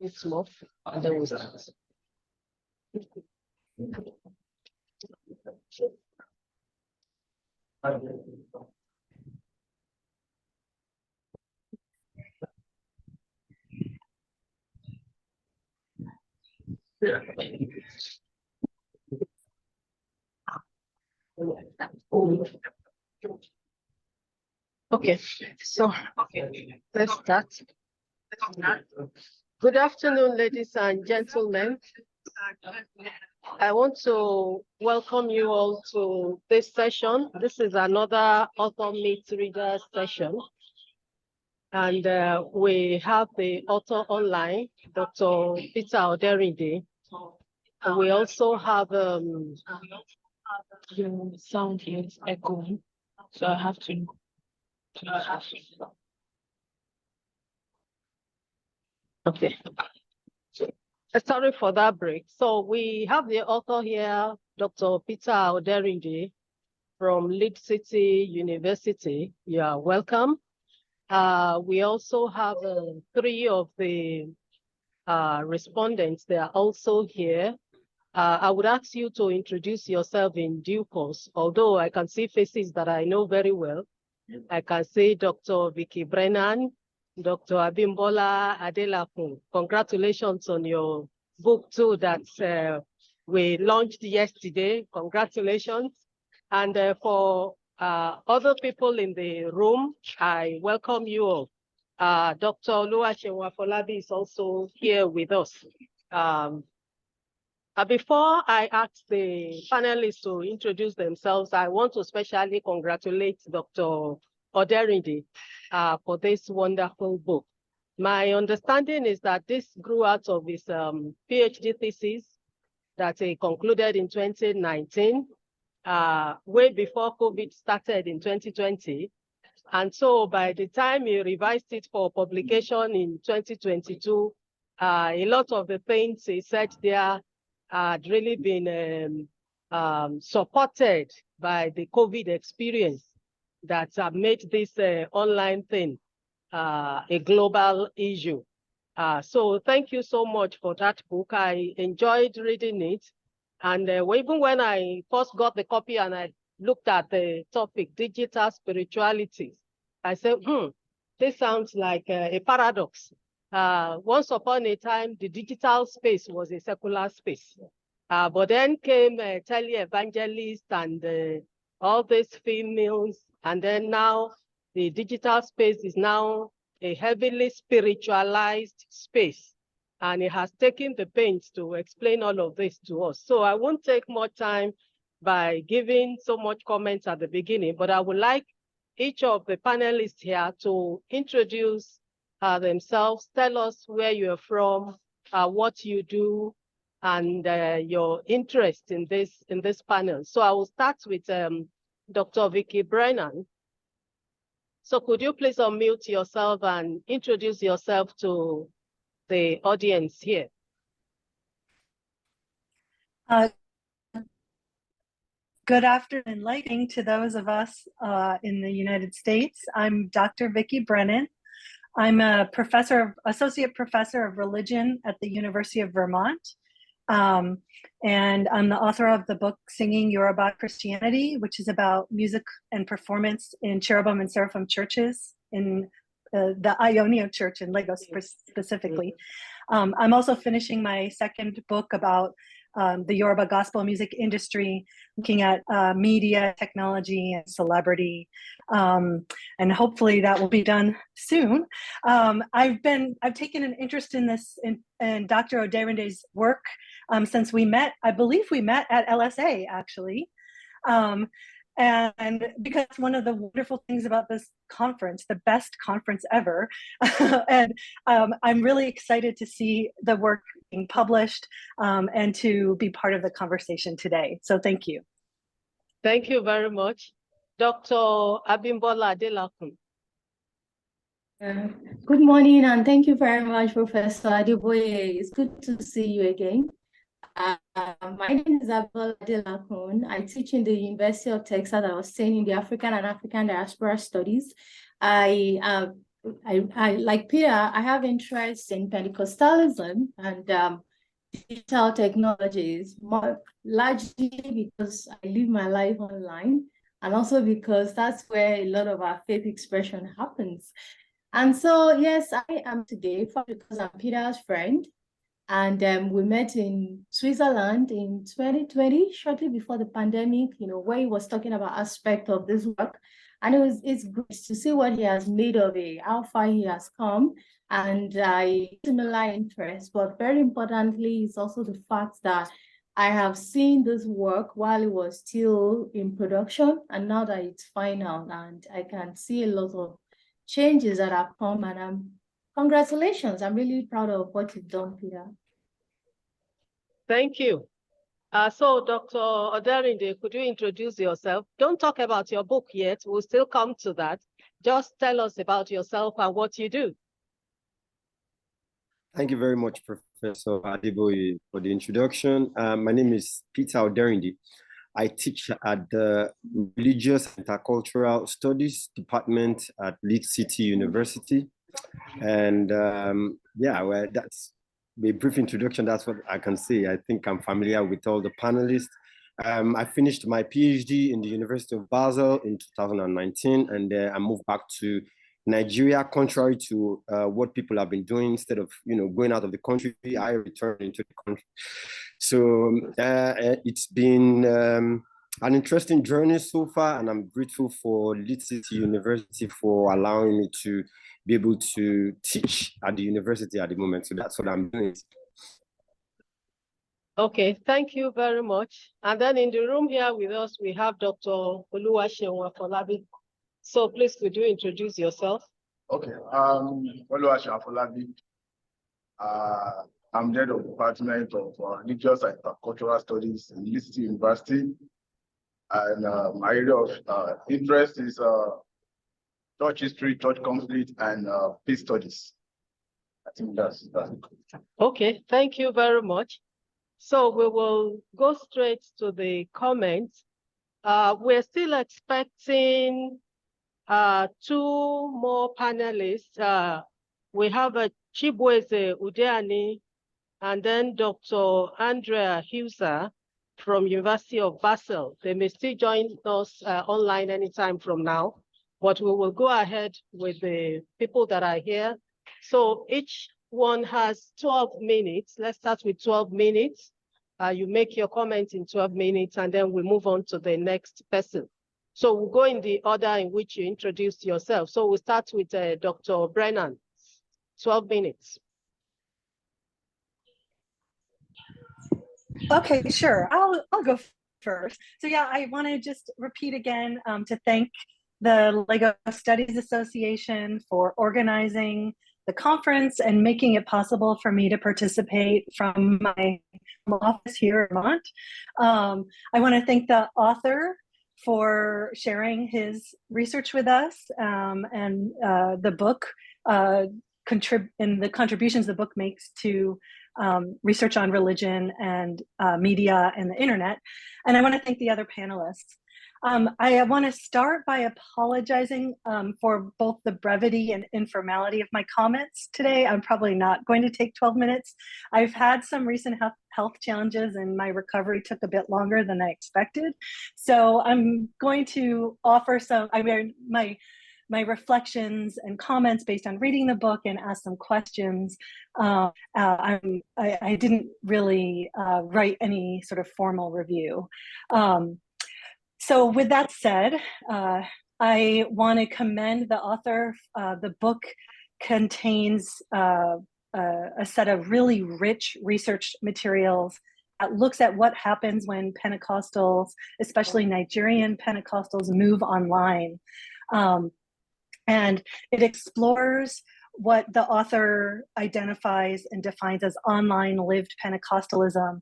It's more, and then we start. Okay, so let's start. Good afternoon, ladies and gentlemen. I want to welcome you all to this session. This is another Author Meet Reader session. And we have the author online, Dr. Peter Oderinde. And we also have your sound here is echoing, so I have to. Okay. Sorry for that break. So we have the author here, Dr. Peter Oderinde from Lead City University. You are welcome. We also have 3 of the respondents. They are also here. I would ask you to introduce yourself in due course, although I can see faces that I know very well. I can see Dr. Vicky Brennan, Dr. Abimbola Adelakun. Congratulations on your book too that we launched yesterday. Congratulations. And for other people in the room, I welcome you all. Dr. Oluwaseun Afolabi is also here with us. Before I ask the panelists to introduce themselves, I want to especially congratulate Dr. Oderinde for this wonderful book. My understanding is that this grew out of his PhD thesis that he concluded in 2019, way before COVID started in 2020. And so by the time he revised it for publication in 2022, a lot of the things he said there had really been supported by the COVID experience that made this online thing a global issue. So thank you so much for that book. I enjoyed reading it. And even when I first got the copy and I looked at the topic, digital spiritualities, I said, this sounds like a paradox. Once upon a time, the digital space was a secular space. But then came tele-evangelists and all these females. And then now the digital space is now a heavily spiritualized space. And it has taken the pains to explain all of this to us. So I won't take much time by giving so much comments at the beginning, but I would like each of the panelists here to introduce themselves, tell us where you're from, what you do, and your interest in this panel. So I will start with Dr. Vicky Brennan. So could you please unmute yourself and introduce yourself to the audience here? Good afternoon and lighting to those of us in the United States. I'm Dr. Vicky Brennan. I'm a associate professor of religion at the University of Vermont. And I'm the author of the book Singing Yoruba Christianity, which is about music and performance in cherubim and seraphim churches in the Ionia Church in Lagos specifically. I'm also finishing my second book about the Yoruba gospel music industry, looking at media, technology, and celebrity, and hopefully that will be done soon. I've taken an interest in this in Dr. Oderinde's work since we met. I believe we met at LSA actually. And because one of the wonderful things about this conference, the best conference ever, and I'm really excited to see the work being published and to be part of the conversation today. So thank you. Thank you very much. Dr. Abimbola Adelakun. Good morning, and thank you very much, Professor Adeboye. It's good to see you again. My name is Abimbola Adelakun. I teach in the University of Texas. I was saying in the African and African Diaspora Studies. I I like Peter, I have interest in Pentecostalism and digital technologies, largely because I live my life online, and also because that's where a lot of our faith expression happens. And so, yes, I am today because I'm Peter's friend. And we met in Switzerland in 2020, shortly before the pandemic, where he was talking about aspect of this work. And it's great to see what he has made of it, how far he has come. And I similar interest, but very importantly, it's also the fact that I have seen this work while it was still in production, and now that it's final, and I can see a lot of changes that have come, and congratulations. I'm really proud of what you've done, Peter. Thank you. So Dr. Oderinde, could you introduce yourself? Don't talk about your book yet. We'll still come to that. Just tell us about yourself and what you do. Thank you very much, Professor Adeboye, for the introduction. My name is Peter Oderinde. I teach at the Religious and Intercultural Studies Department at Leeds City University. And yeah, well, that's a brief introduction. That's what I can say. I think I'm familiar with all the panelists. I finished my PhD in the University of Basel in 2019, and I moved back to Nigeria. Contrary to what people have been doing, instead of going out of the country, I returned into the country. So it's been an interesting journey so far, and I'm grateful for Leeds City University for allowing me to be able to teach at the university at the moment. So that's what I'm doing. Okay, thank you very much. And then in the room here with us, we have Dr. Oluwaseun Afolabi. So please, could you introduce yourself? Okay, Oluwaseun Afolabi. I'm head of Department of Religious and Cultural Studies in Leeds City University. And my area of interest is church history, church conflict, and peace studies. I think that's Okay, thank you very much. So we will go straight to the comments. We're still expecting 2 more panelists. We have a Chibueze Udeani and then Dr. Andrea Huser from University of Basel. They may still join us online anytime from now, but we will go ahead with the people that are here. So each one has 12 minutes. Let's start with 12 minutes. You make your comment in 12 minutes, and then we move on to the next person. So we'll go in the order in which you introduced yourself. So we'll start with Dr. Brennan, 12 minutes. Okay, sure. I'll go first. So yeah, I want to just repeat again to thank the LEGO Studies Association for organizing the conference and making it possible for me to participate from my office here in Vermont. I want to thank the author for sharing his research with us and the book and the contributions the book makes to research on religion and media and the internet. And I want to thank the other panelists. I want to start by apologizing for both the brevity and informality of my comments today. I'm probably not going to take 12 minutes. I've had some recent health challenges and my recovery took a bit longer than I expected. So I'm going to offer my reflections and comments based on reading the book and ask some questions. I didn't really write any sort of formal review. So with that said, I want to commend the author. The book contains a set of really rich research materials that looks at what happens when Pentecostals, especially Nigerian Pentecostals, move online. And it explores what the author identifies and defines as online lived Pentecostalism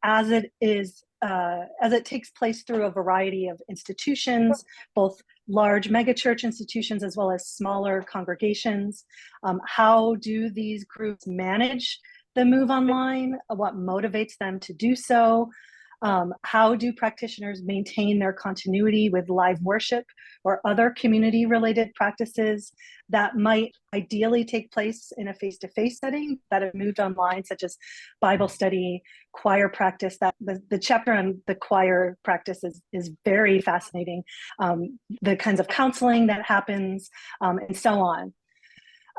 as it takes place through a variety of institutions, both large megachurch institutions as well as smaller congregations. How do these groups manage the move online? What motivates them to do so? How do practitioners maintain their continuity with live worship or other community-related practices that might ideally take place in a face-to-face setting that have moved online, such as Bible study, choir practice? That the chapter on the choir practice is very fascinating. The kinds of counseling that happens, and so on.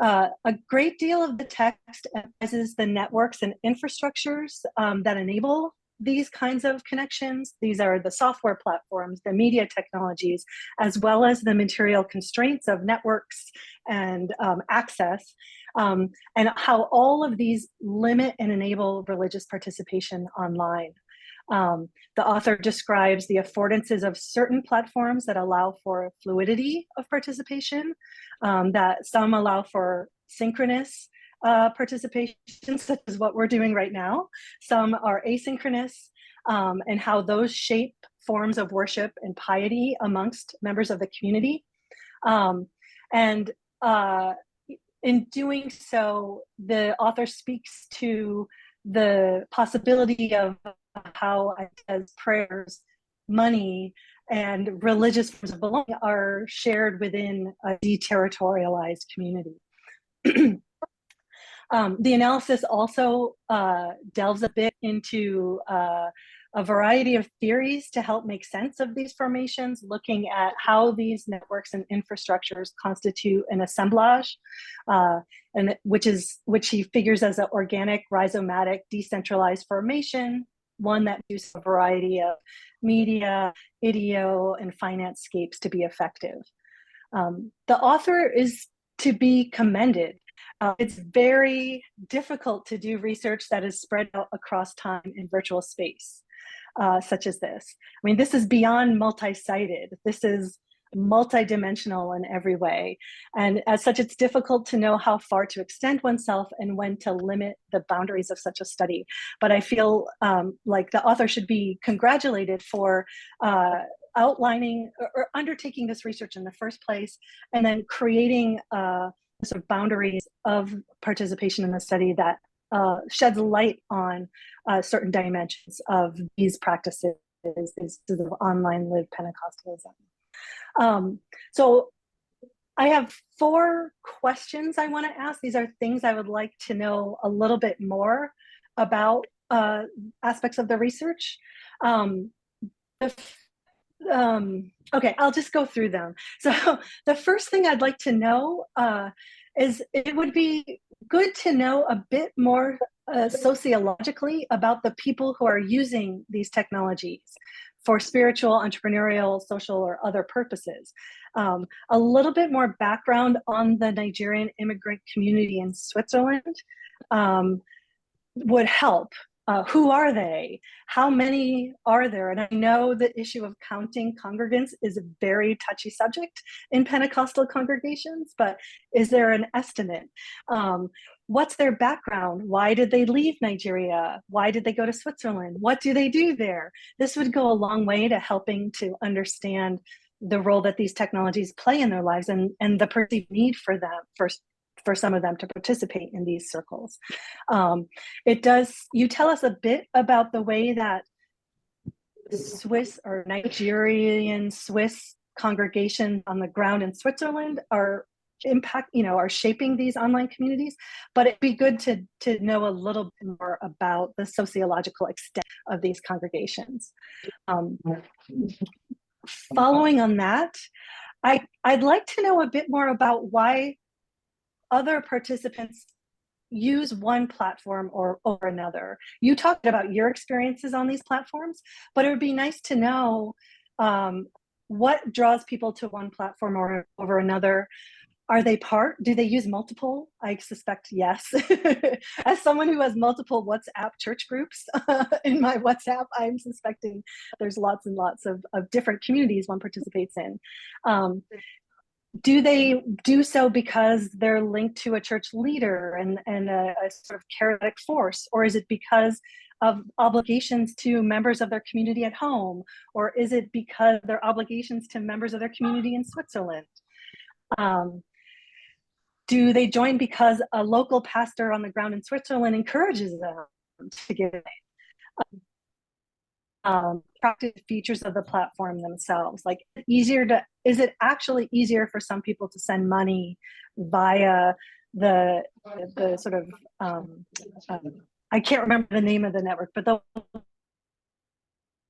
A great deal of the text emphasizes the networks and infrastructures that enable these kinds of connections. These are the software platforms, the media technologies, as well as the material constraints of networks and access, and how all of these limit and enable religious participation online. The author describes the affordances of certain platforms that allow for fluidity of participation, that some allow for synchronous participation, such as what we're doing right now. Some are asynchronous, and how those shape forms of worship and piety amongst members of the community. And in doing so, the author speaks to the possibility of how as prayers, money, and religious forms of belonging are shared within a deterritorialized community. The analysis also delves a bit into a variety of theories to help make sense of these formations, looking at how these networks and infrastructures constitute an assemblage, and which he figures as an organic, rhizomatic, decentralized formation, one that uses a variety of media, ideo, and finance scapes to be effective. The author is to be commended. It's very difficult to do research that is spread out across time in virtual space, such as this. I mean, this is beyond multi-sided. This is multidimensional in every way. And as such, it's difficult to know how far to extend oneself and when to limit the boundaries of such a study. But I feel like the author should be congratulated for outlining or undertaking this research in the first place, and then creating sort of boundaries of participation in the study that sheds light on certain dimensions of these practices, is sort of online lived Pentecostalism. So I have 4 questions I want to ask. These are things I would like to know a little bit more about aspects of the research. Okay, I'll just go through them. So the first thing I'd like to know is it would be good to know a bit more sociologically about the people who are using these technologies for spiritual, entrepreneurial, social, or other purposes. A little bit more background on the Nigerian immigrant community in Switzerland would help. Who are they? How many are there? And I know the issue of counting congregants is a very touchy subject in Pentecostal congregations, but is there an estimate? What's their background? Why did they leave Nigeria? Why did they go to Switzerland? What do they do there? This would go a long way to helping to understand the role that these technologies play in their lives, and the perceived need for them, for some of them to participate in these circles. You tell us a bit about the way that Swiss or Nigerian Swiss congregations on the ground in Switzerland are shaping these online communities, but it'd be good to know a little bit more about the sociological extent of these congregations. Following on that, I'd like to know a bit more about why other participants use one platform or another. You talked about your experiences on these platforms, but it would be nice to know what draws people to one platform or over another. Do they use multiple? I suspect yes. As someone who has multiple WhatsApp church groups in my WhatsApp, I'm suspecting there's lots and lots of different communities one participates in. Do they do so because they're linked to a church leader and a sort of charismatic force? Or is it because of obligations to members of their community at home? Or is it because of their obligations to members of their community in Switzerland? Do they join because a local pastor on the ground in Switzerland encourages them to give? practice features of the platform themselves. Like, is it actually easier for some people to send money via the sort of I can't remember the name of the network, but the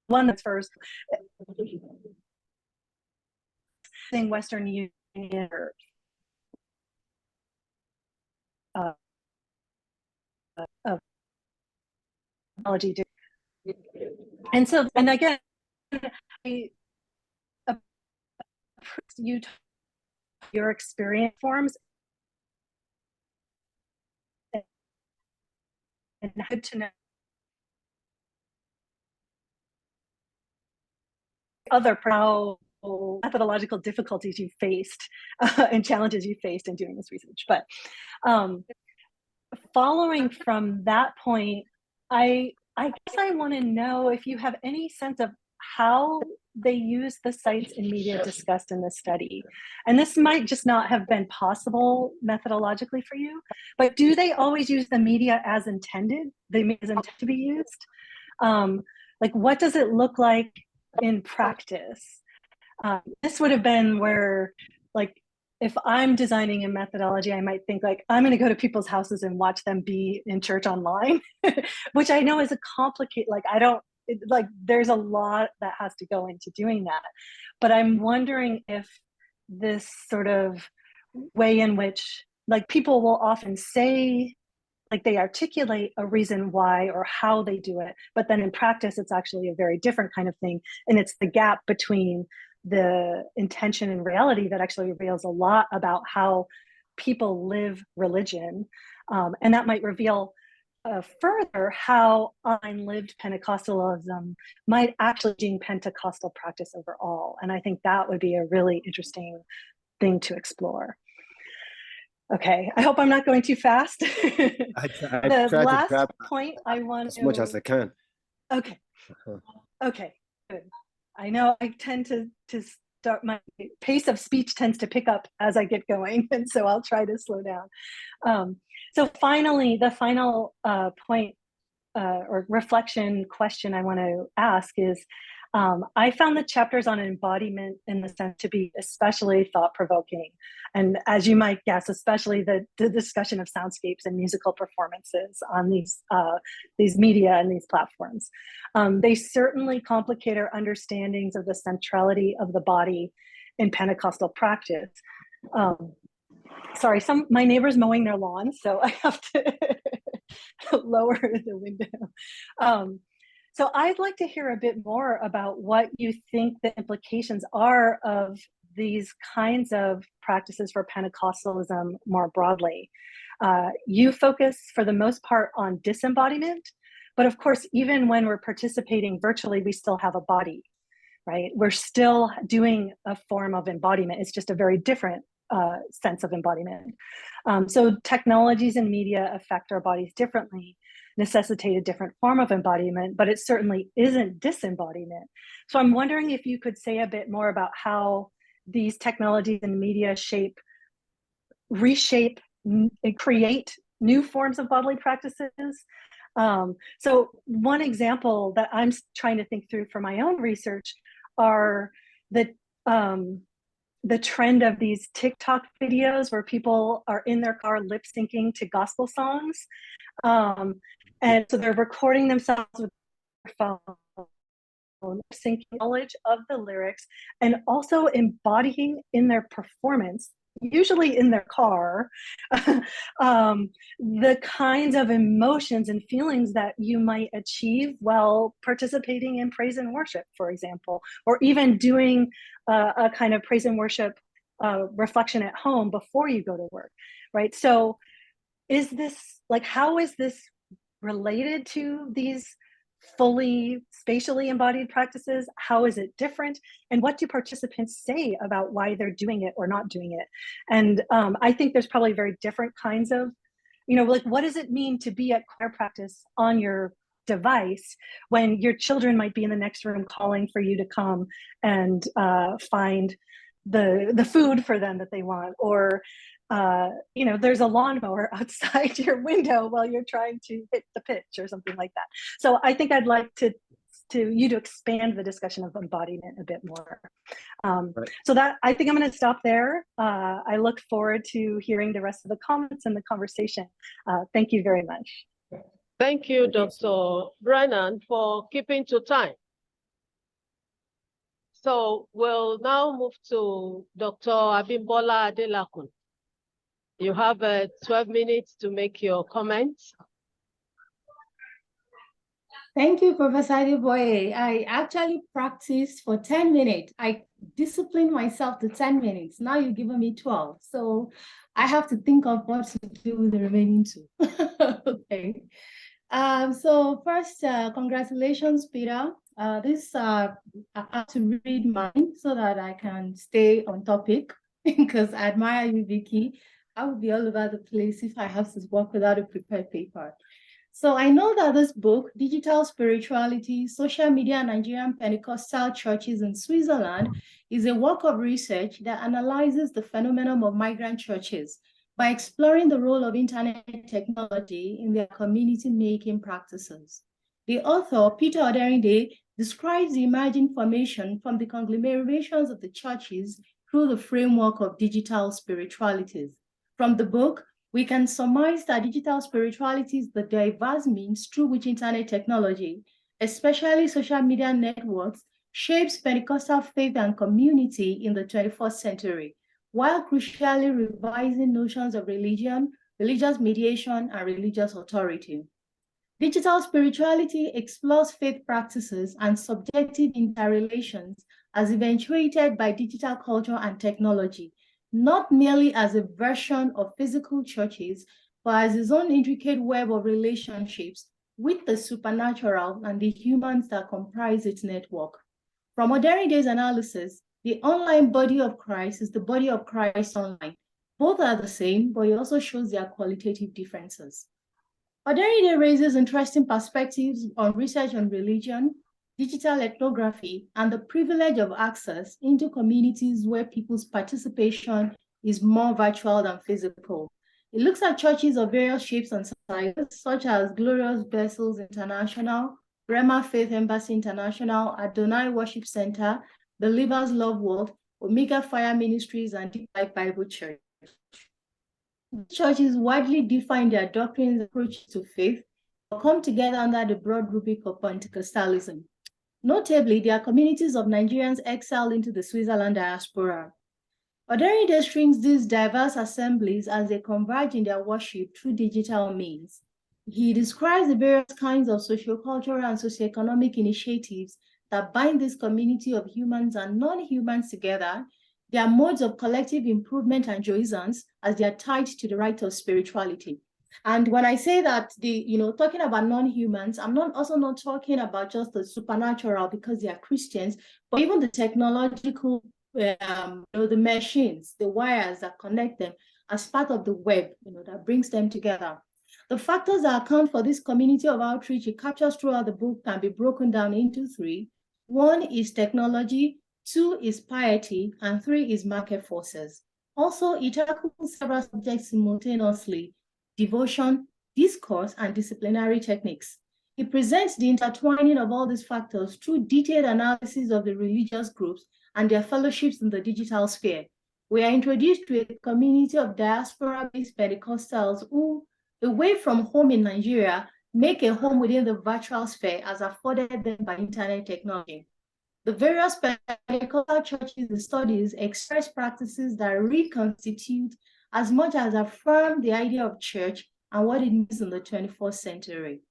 one that's first thing, Western Union or of technology. And so, and again, your experience forms and good to know other methodological difficulties you faced and challenges you faced in doing this research. But following from that point, I guess I want to know if you have any sense of how they use the sites and media discussed in this study. And this might just not have been possible methodologically for you, but do they always use the media as intended? As intended to be used? Like, what does it look like in practice? This would have been where, like, if I'm designing a methodology, I might think like, I'm going to go to people's houses and watch them be in church online, which I know is a complicated, like, there's a lot that has to go into doing that. But I'm wondering if this sort of way in which, like, people will often say, like, they articulate a reason why or how they do it, but then in practice, it's actually a very different kind of thing. And it's the gap between the intention and reality that actually reveals a lot about how people live religion. And that might reveal further how unlived Pentecostalism might actually be Pentecostal practice overall. And I think that would be a really interesting thing to explore. Okay, I hope I'm not going too fast. I The try to last grab point I want as much as I can. Okay. Okay, good. I know I tend to start, my pace of speech tends to pick up as I get going, and so I'll try to slow down. So finally, the final point or reflection question I want to ask is, I found the chapters on embodiment in the sense to be especially thought-provoking. And as you might guess, especially the discussion of soundscapes and musical performances on these media and these platforms. They certainly complicate our understandings of the centrality of the body in Pentecostal practice. Sorry, my neighbor's mowing their lawn, so I have to lower the window. So I'd like to hear a bit more about what you think the implications are of these kinds of practices for Pentecostalism more broadly. You focus for the most part on disembodiment, but of course, even when we're participating virtually, we still have a body, right? We're still doing a form of embodiment. It's just a very different sense of embodiment. So technologies and media affect our bodies differently, necessitate a different form of embodiment, but it certainly isn't disembodiment. So I'm wondering if you could say a bit more about how these technologies and media reshape, and create new forms of bodily practices. So one example that I'm trying to think through for my own research are the trend of these TikTok videos where people are in their car lip syncing to gospel songs. And so they're recording themselves with their phone, syncing knowledge of the lyrics, and also embodying in their performance, usually in their car, the kinds of emotions and feelings that you might achieve while participating in praise and worship, for example, or even doing a kind of praise and worship reflection at home before you go to work, right? So is this, like, how is this related to these fully spatially embodied practices? How is it different? And what do participants say about why they're doing it or not doing it? And I think there's probably very different kinds of, like, what does it mean to be at choir practice on your device when your children might be in the next room calling for you to come and find the food for them that they want, or there's a lawnmower outside your window while you're trying to hit the pitch or something like that. So I think I'd like to you to expand the discussion of embodiment a bit more. Right. So that, I think I'm going to stop there. I look forward to hearing the rest of the comments and the conversation. Thank you very much. Thank you, Thank you, Dr. Brennan, for keeping to time. So we'll now move to Dr. Abimbola Adelakun. You have 12 minutes to make your comments. Thank you, Professor Adeboye. I actually practiced for 10 minutes. I disciplined myself to 10 minutes. Now you've given me 12. So I have to think of what to do with the remaining 2. Okay. So first, congratulations, Peter. I have to read mine so that I can stay on topic because I admire you, Vicky. I would be all over the place if I have to work without a prepared paper. So I know that this book, Digital Spiritualities, Social Media and Nigerian Pentecostal Churches in Switzerland, is a work of research that analyzes the phenomenon of migrant churches by exploring the role of internet technology in their community-making practices. The author, Peter Oderinde, describes the emerging formation from the conglomerations of the churches through the framework of digital spiritualities. From the book, we can surmise that digital spirituality is the diverse means through which internet technology, especially social media networks, shapes Pentecostal faith and community in the 21st century, while crucially revising notions of religion, religious mediation, and religious authority. Digital spirituality explores faith practices and subjective interrelations as eventuated by digital culture and technology, not merely as a version of physical churches, but as its own intricate web of relationships with the supernatural and the humans that comprise its network. From Oderinde's analysis, the online body of Christ is the body of Christ online. Both are the same, but it also shows their qualitative differences. Oderinde raises interesting perspectives on research on religion, digital ethnography, and the privilege of access into communities where people's participation is more virtual than physical. It looks at churches of various shapes and sizes, such as Glorious Vessels International, Rema Faith Embassy International, Adonai Worship Center, Believers Love World, Omega Fire Ministries, and Deep Life Bible Church. Churches widely define their doctrines and approach to faith, but come together under the broad rubric of Pentecostalism. Notably, there are communities of Nigerians exiled into the Switzerland diaspora. Oderinde strings these diverse assemblies as they converge in their worship through digital means. He describes the various kinds of sociocultural and socioeconomic initiatives that bind this community of humans and non-humans together, their modes of collective improvement and joisance as they are tied to the right of spirituality. And when I say that, talking about non-humans, I'm not talking about just the supernatural because they are Christians, but even the technological, the machines, the wires that connect them as part of the web, that brings them together. The factors that account for this community of outreach it captures throughout the book can be broken down into 3. 1 is technology, 2 is piety, and 3 is market forces. Also, it tackles several subjects simultaneously: devotion, discourse, and disciplinary techniques. It presents the intertwining of all these factors through detailed analysis of the religious groups and their fellowships in the digital sphere. We are introduced to a community of diaspora-based Pentecostals who, away from home in Nigeria, make a home within the virtual sphere as afforded them by internet technology. The various Pentecostal churches and studies express practices that reconstitute as much as affirm the idea of church and what it means in the 21st century.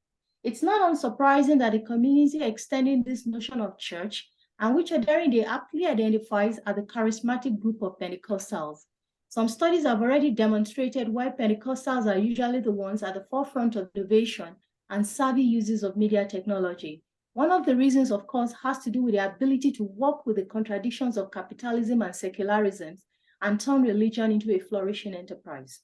It's not unsurprising that a community extending this notion of church, and which Oderinde aptly identifies as the charismatic group of Pentecostals. Some studies have already demonstrated why Pentecostals are usually the ones at the forefront of innovation and savvy uses of media technology. One of the reasons, of course, has to do with the ability to work with the contradictions of capitalism and secularism and turn religion into a flourishing enterprise.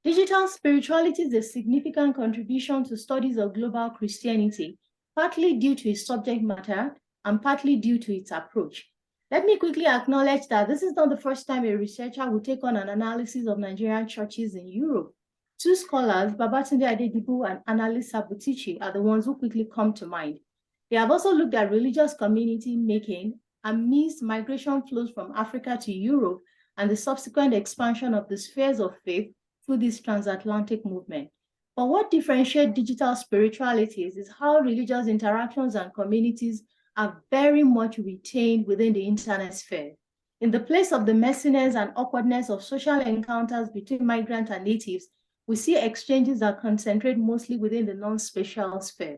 Digital spirituality is a significant contribution to studies of global Christianity, partly due to its subject matter and partly due to its approach. Let me quickly acknowledge that this is not the first time a researcher will take on an analysis of Nigerian churches in Europe. 2 scholars, Babatunde Adedibu and Annalise Sabutichi, are the ones who quickly come to mind. They have also looked at religious community making amidst migration flows from Africa to Europe and the subsequent expansion of the spheres of faith through this transatlantic movement. But what differentiates digital spiritualities is how religious interactions and communities are very much retained within the internet sphere. In the place of the messiness and awkwardness of social encounters between migrant and natives, we see exchanges that concentrate mostly within the non-spatial sphere.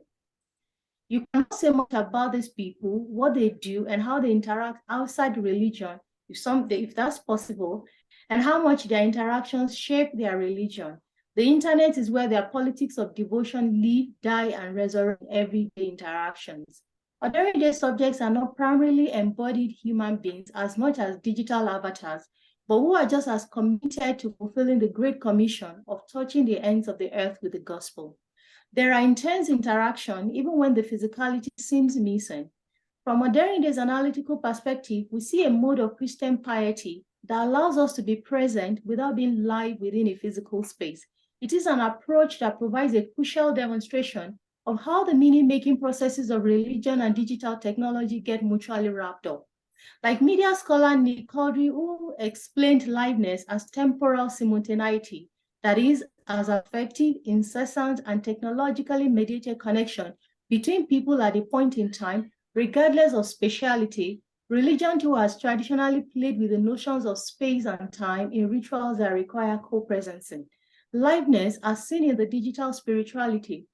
You cannot say much about these people, what they do, and how they interact outside religion, if that's possible, and how much their interactions shape their religion. The internet is where their politics of devotion live, die, and resurrect everyday interactions. Ordinary subjects are not primarily embodied human beings as much as digital avatars, but who are just as committed to fulfilling the Great Commission of touching the ends of the earth with the gospel. There are intense interaction even when the physicality seems missing. From Modernityi's analytical perspective, we see a mode of Christian piety that allows us to be present without being live within a physical space. It is an approach that provides a crucial demonstration of how the meaning-making processes of religion and digital technology get mutually wrapped up. Like media scholar Nick Caldry, who explained liveness as temporal simultaneity, that is, as affective, incessant, and technologically mediated connection between people at a point in time, regardless of spatiality, religion too has traditionally played with the notions of space and time in rituals that require co-presencing. Liveness, as seen in the digital spirituality,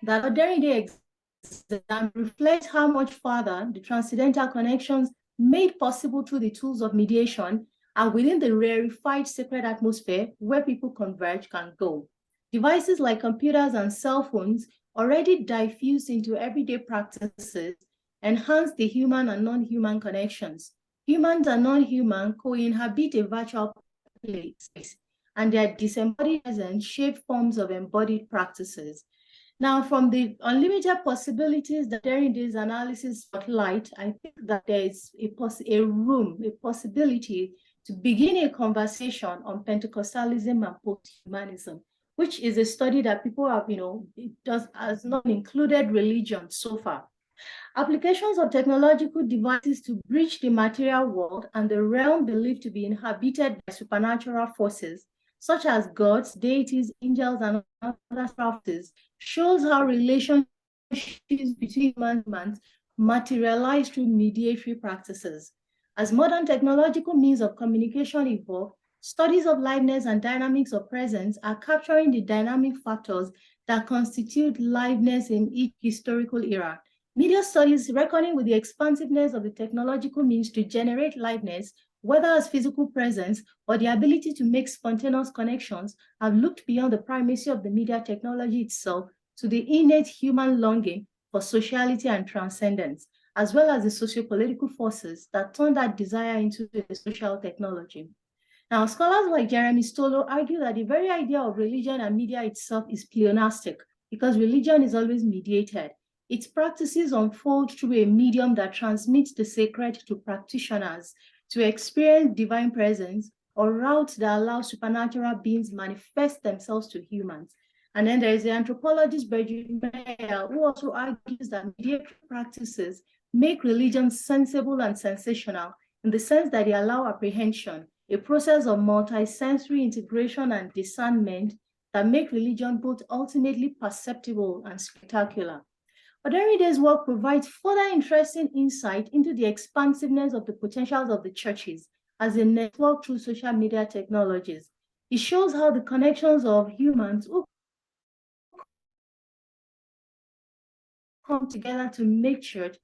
that Derrida reflects how much further the transcendental connections made possible through the tools of mediation and within the rarefied sacred atmosphere where people converge can go. Devices like computers and cell phones already diffused into everyday practices enhance the human and non-human connections. Humans and non-human co-inhabit a virtual place, and their disembodied presence shape forms of embodied practices. Now, from the unlimited possibilities that Derrida's analysis spotlight, I think that there is a possibility to begin a conversation on Pentecostalism and post-humanism, which is a study that people have, has not included religion so far. Applications of technological devices to bridge the material world and the realm believed to be inhabited by supernatural forces, such as gods, deities, angels, and other forces, shows how relationships between humans materialize through mediatory practices. As modern technological means of communication evolve, studies of liveness and dynamics of presence are capturing the dynamic factors that constitute liveness in each historical era. Media studies reckoning with the expansiveness of the technological means to generate liveness, whether as physical presence or the ability to make spontaneous connections, have looked beyond the primacy of the media technology itself to the innate human longing for sociality and transcendence, as well as the sociopolitical forces that turn that desire into a social technology. Now, scholars like Jeremy Stollo argue that the very idea of religion and media itself is pleonastic, because religion is always mediated. Its practices unfold through a medium that transmits the sacred to practitioners to experience divine presence, or routes that allow supernatural beings manifest themselves to humans. And then there is the anthropologist Berger, who also argues that mediatory practices make religion sensible and sensational in the sense that they allow apprehension, a process of multi-sensory integration and discernment that make religion both ultimately perceptible and spectacular. But Derrida's work provides further interesting insight into the expansiveness of the potentials of the churches as a network through social media technologies. It shows how the connections of humans who come together to make church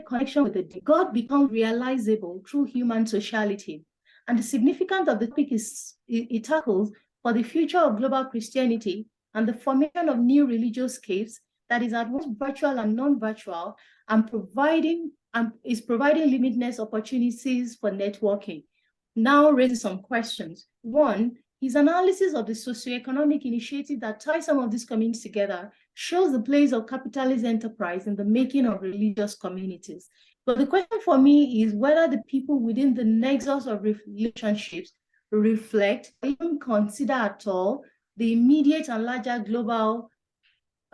connection with the God becomes realizable through human sociality. And the significance of the topic it tackles for the future of global Christianity and the formation of new religious caves that is at once virtual and non-virtual, and is providing limitless opportunities for networking. Now raises some questions. One, his analysis of the socioeconomic initiative that ties some of these communities together shows the place of capitalist enterprise in the making of religious communities. But the question for me is whether the people within the nexus of relationships reflect, even consider at all, the immediate and larger global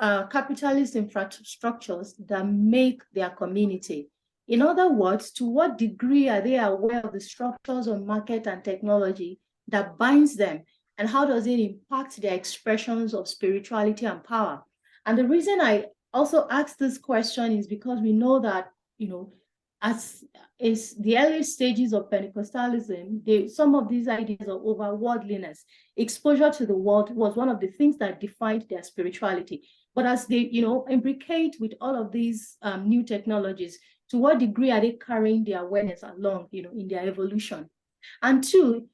capitalist infrastructures that make their community. In other words, to what degree are they aware of the structures of market and technology that binds them, and how does it impact their expressions of spirituality and power? And the reason I also ask this question is because we know that, as is the early stages of Pentecostalism, some of these ideas of overworldliness, exposure to the world, was one of the things that defined their spirituality. But as they, imbricate with all of these new technologies, to what degree are they carrying their awareness along, in their evolution? And two,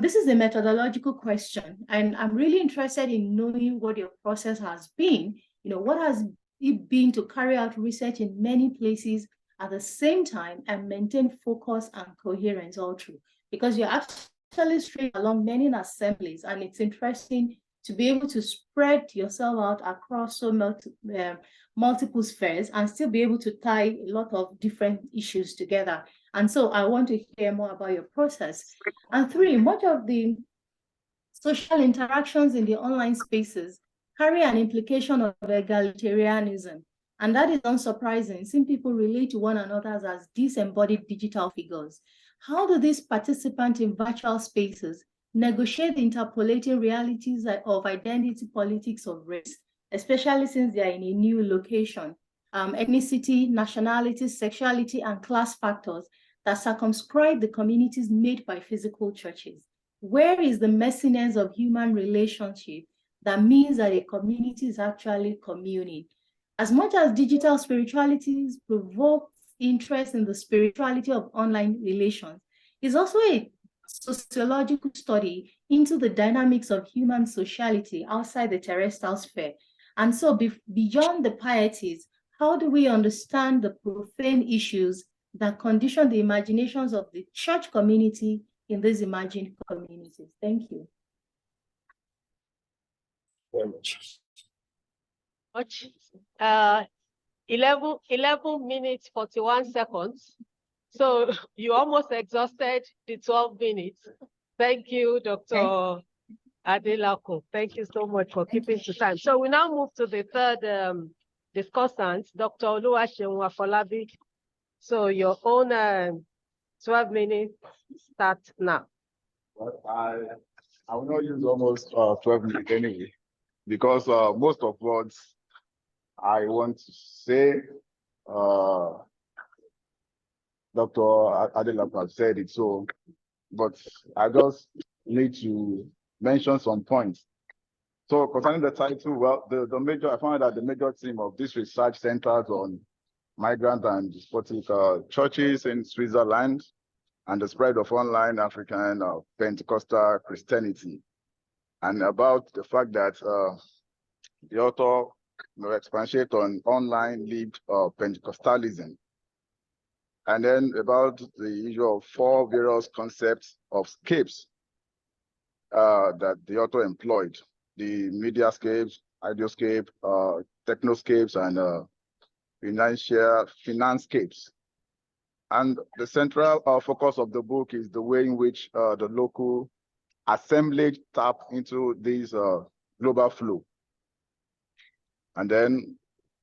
this is a methodological question, and I'm really interested in knowing what your process has been. What has it been to carry out research in many places at the same time and maintain focus and coherence all through? Because you're actually straight along many assemblies, and it's interesting to be able to spread yourself out across so multiple spheres and still be able to tie a lot of different issues together. And so I want to hear more about your process. And three, much of the social interactions in the online spaces carry an implication of egalitarianism. And that is unsurprising, since people relate to one another as disembodied digital figures. How do these participants in virtual spaces negotiate the interpolating realities of identity politics of race, especially since they are in a new location? Ethnicity, nationality, sexuality, and class factors that circumscribe the communities made by physical churches. Where is the messiness of human relationship that means that a community is actually communing? As much as digital spiritualities provoke interest in the spirituality of online relations, it's also a sociological study into the dynamics of human sociality outside the terrestrial sphere. And so beyond the pieties, how do we understand the profane issues that condition the imaginations of the church community in these imagined communities? Thank you. Very much. 11 minutes, 41 seconds. So you almost exhausted the 12 minutes. Thank you, Dr. Adelakun. Thank you so much for keeping to time. So we now move to the third discussant, Dr. Oluwaseun Afolabi. So your own 12 minutes start now. Well, I will not use almost 12 minutes anyway, because most of what I want to say, Dr. Adelakun said it, so, but I just need to mention some points. So concerning the title, well, I found that the major theme of this research centers on migrant and despotic churches in Switzerland and the spread of online African Pentecostal Christianity, and about the fact that the author expatiated on online lived Pentecostalism, and then about the issue of 4 various concepts of scapes that the author employed: the mediascapes, ideoscape, technoscapes, and financescapes. And the central focus of the book is the way in which the local assemblage tap into this global flow. And then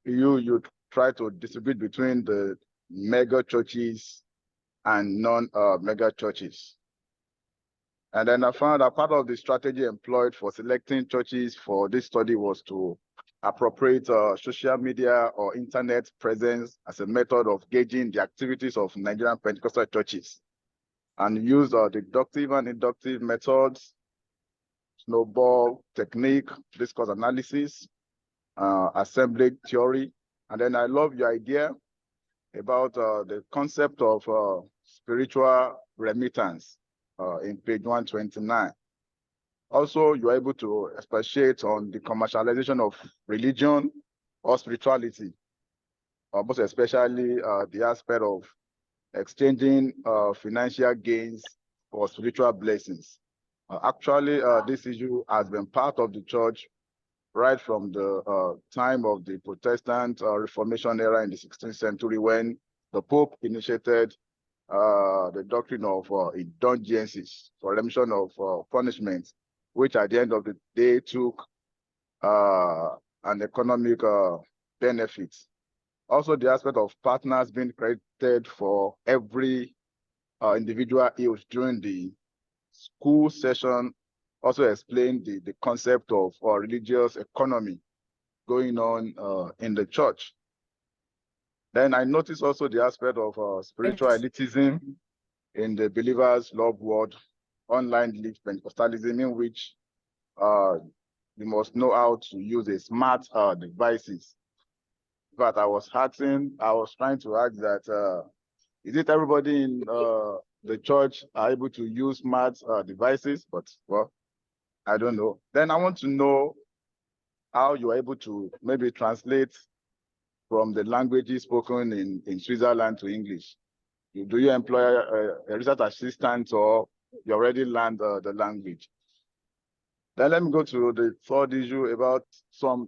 you try to distribute between the mega churches and non-mega churches. And then I found that part of the strategy employed for selecting churches for this study was to appropriate social media or internet presence as a method of gauging the activities of Nigerian Pentecostal churches, and use deductive and inductive methods, snowball technique, discourse analysis, assemblage theory. And then I love your idea about the concept of spiritual remittance in page 129. Also, you're able to expatiate on the commercialization of religion or spirituality, most especially the aspect of exchanging financial gains for spiritual blessings. Actually, this issue has been part of the church right from the time of the Protestant Reformation era in the 16th century, when the Pope initiated the doctrine of indulgences for redemption of punishments, which at the end of the day took and economic benefits. Also, the aspect of partners being created for every individual youth during the school session also explained the concept of religious economy going on in the church. Then I noticed also the aspect of spiritual elitism in the Believers Love Word online lived Pentecostalism, in which you must know how to use a smart devices. But I was trying to ask that, is it everybody in the church are able to use smart devices? But, well, I don't know. Then I want to know how you are able to maybe translate from the languages spoken in Switzerland to English. Do you employ a research assistant, or you already learned the language? Then let me go to the third issue about some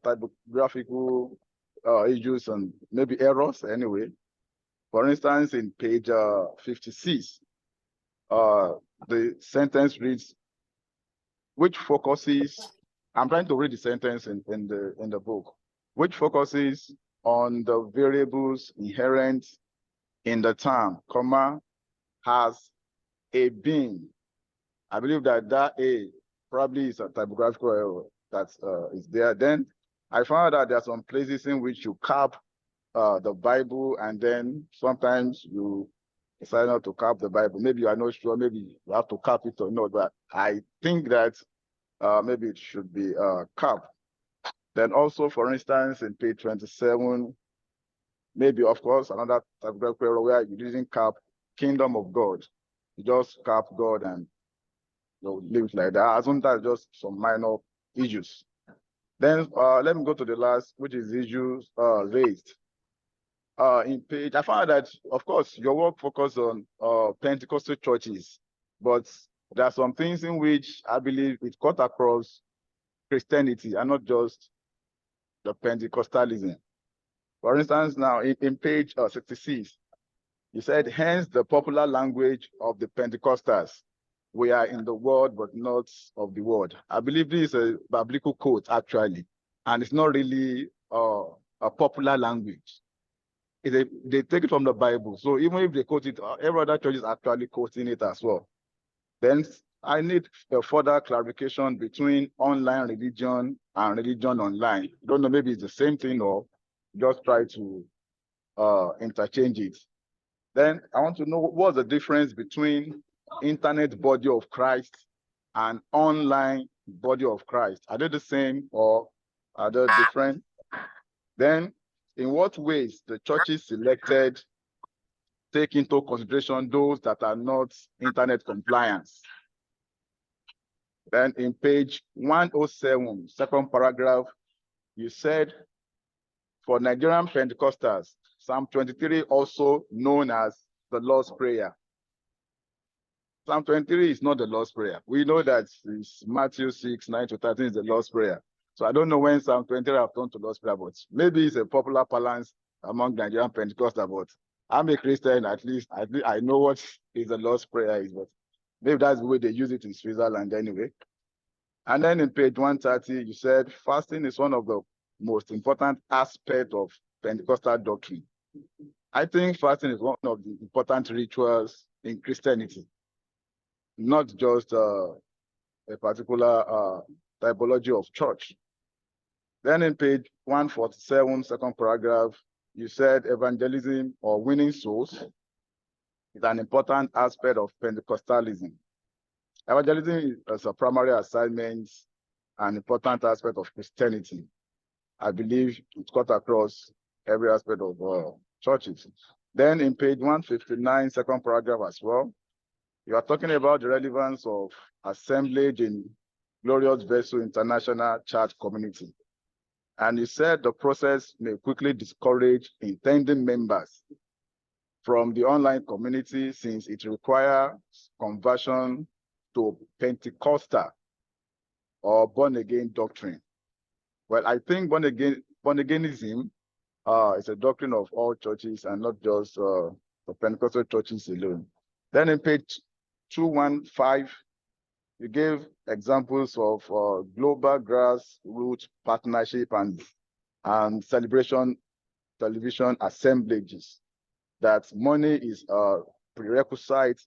typographical issues and maybe errors anyway. For instance, in page 56, the sentence reads, which focuses, I'm trying to read the sentence in the book, which focuses on the variables inherent in the term, comma, has a being. I believe that A probably is a typographical error that is there. Then I found out there are some places in which you cap the Bible, and then sometimes you decide not to cap the Bible. Maybe you are not sure, maybe you have to cap it or not, but I think that maybe it should be capped. Then also, for instance, in page 27, maybe, of course, another typographical error where you didn't cap kingdom of God. You just cap God and leave it like that. Sometimes just some minor issues. Then let me go to the last, which is issues raised. In page, I found that, of course, your work focuses on Pentecostal churches, but there are some things in which I believe it cut across Christianity and not just the Pentecostalism. For instance, now in page 66, you said, hence the popular language of the Pentecostals. We are in the world, but not of the world. I believe this is a biblical quote, actually, and it's not really a popular language. They take it from the Bible. So even if they quote it, every other church is actually quoting it as well. Then I need a further clarification between online religion and religion online. I don't know, maybe it's the same thing or just try to interchange it. Then I want to know what's the difference between internet body of Christ and online body of Christ. Are they the same or are they different? Then in what ways the churches selected take into consideration those that are not internet compliance? Then in page 107, second paragraph, you said, for Nigerian Pentecostals, Psalm 23 also known as the Lord's Prayer. Psalm 23 is not the Lord's Prayer. We know that it's Matthew 6, 9 to 13 is the Lord's Prayer. So I don't know when Psalm 23 have turned to Lord's Prayer, but maybe it's a popular balance among Nigerian Pentecostals. But I'm a Christian, at least I know what is the Lord's Prayer is, but maybe that's the way they use it in Switzerland anyway. And then in page 130, you said fasting is one of the most important aspects of Pentecostal doctrine. I think fasting is one of the important rituals in Christianity, not just a particular typology of church. Then in page 147, second paragraph, you said evangelism or winning souls is an important aspect of Pentecostalism. Evangelism is a primary assignment, an important aspect of Christianity. I believe it's cut across every aspect of churches. Then in page 159, second paragraph as well, you are talking about the relevance of assemblage in Glorious Vessel International Church Community. And you said the process may quickly discourage intending members from the online community since it requires conversion to Pentecostal or born-again doctrine. Well, I think born-againism is a doctrine of all churches and not just the Pentecostal churches alone. Then in page 215, You gave examples of global grassroots partnership and celebration television assemblages, that money is a prerequisite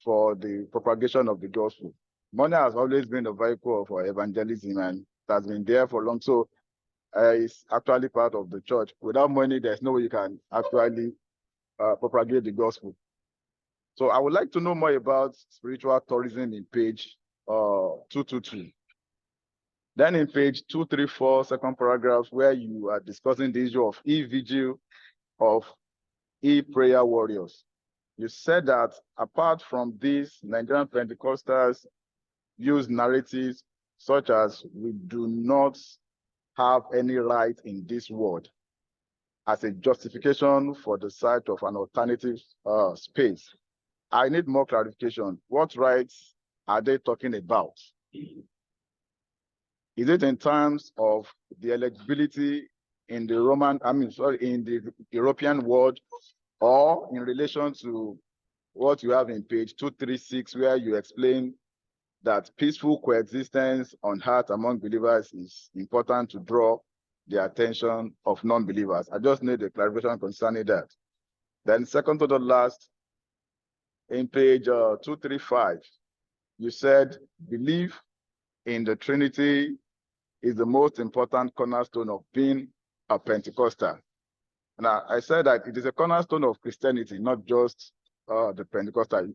for the propagation of the gospel. Money has always been a vehicle for evangelism, and it has been there for long. So it's actually part of the church. Without money, there's no way you can actually propagate the gospel. So I would like to know more about spiritual tourism in page 222. Then in page 234, second paragraph, where you are discussing the issue of e-vigil, of e-prayer warriors. You said that apart from this, Nigerian Pentecostals use narratives such as "we do not have any right in this world" as a justification for the sight of an alternative space. I need more clarification. What rights are they talking about? Is it in terms of the eligibility in the in the European world, or in relation to what you have in page 236, where you explain that peaceful coexistence on earth among believers is important to draw the attention of non-believers? I just need a clarification concerning that. Then second to the last, in page 235, you said belief in the Trinity is the most important cornerstone of being a Pentecostal. And I said that it is a cornerstone of Christianity, not just the Pentecostal.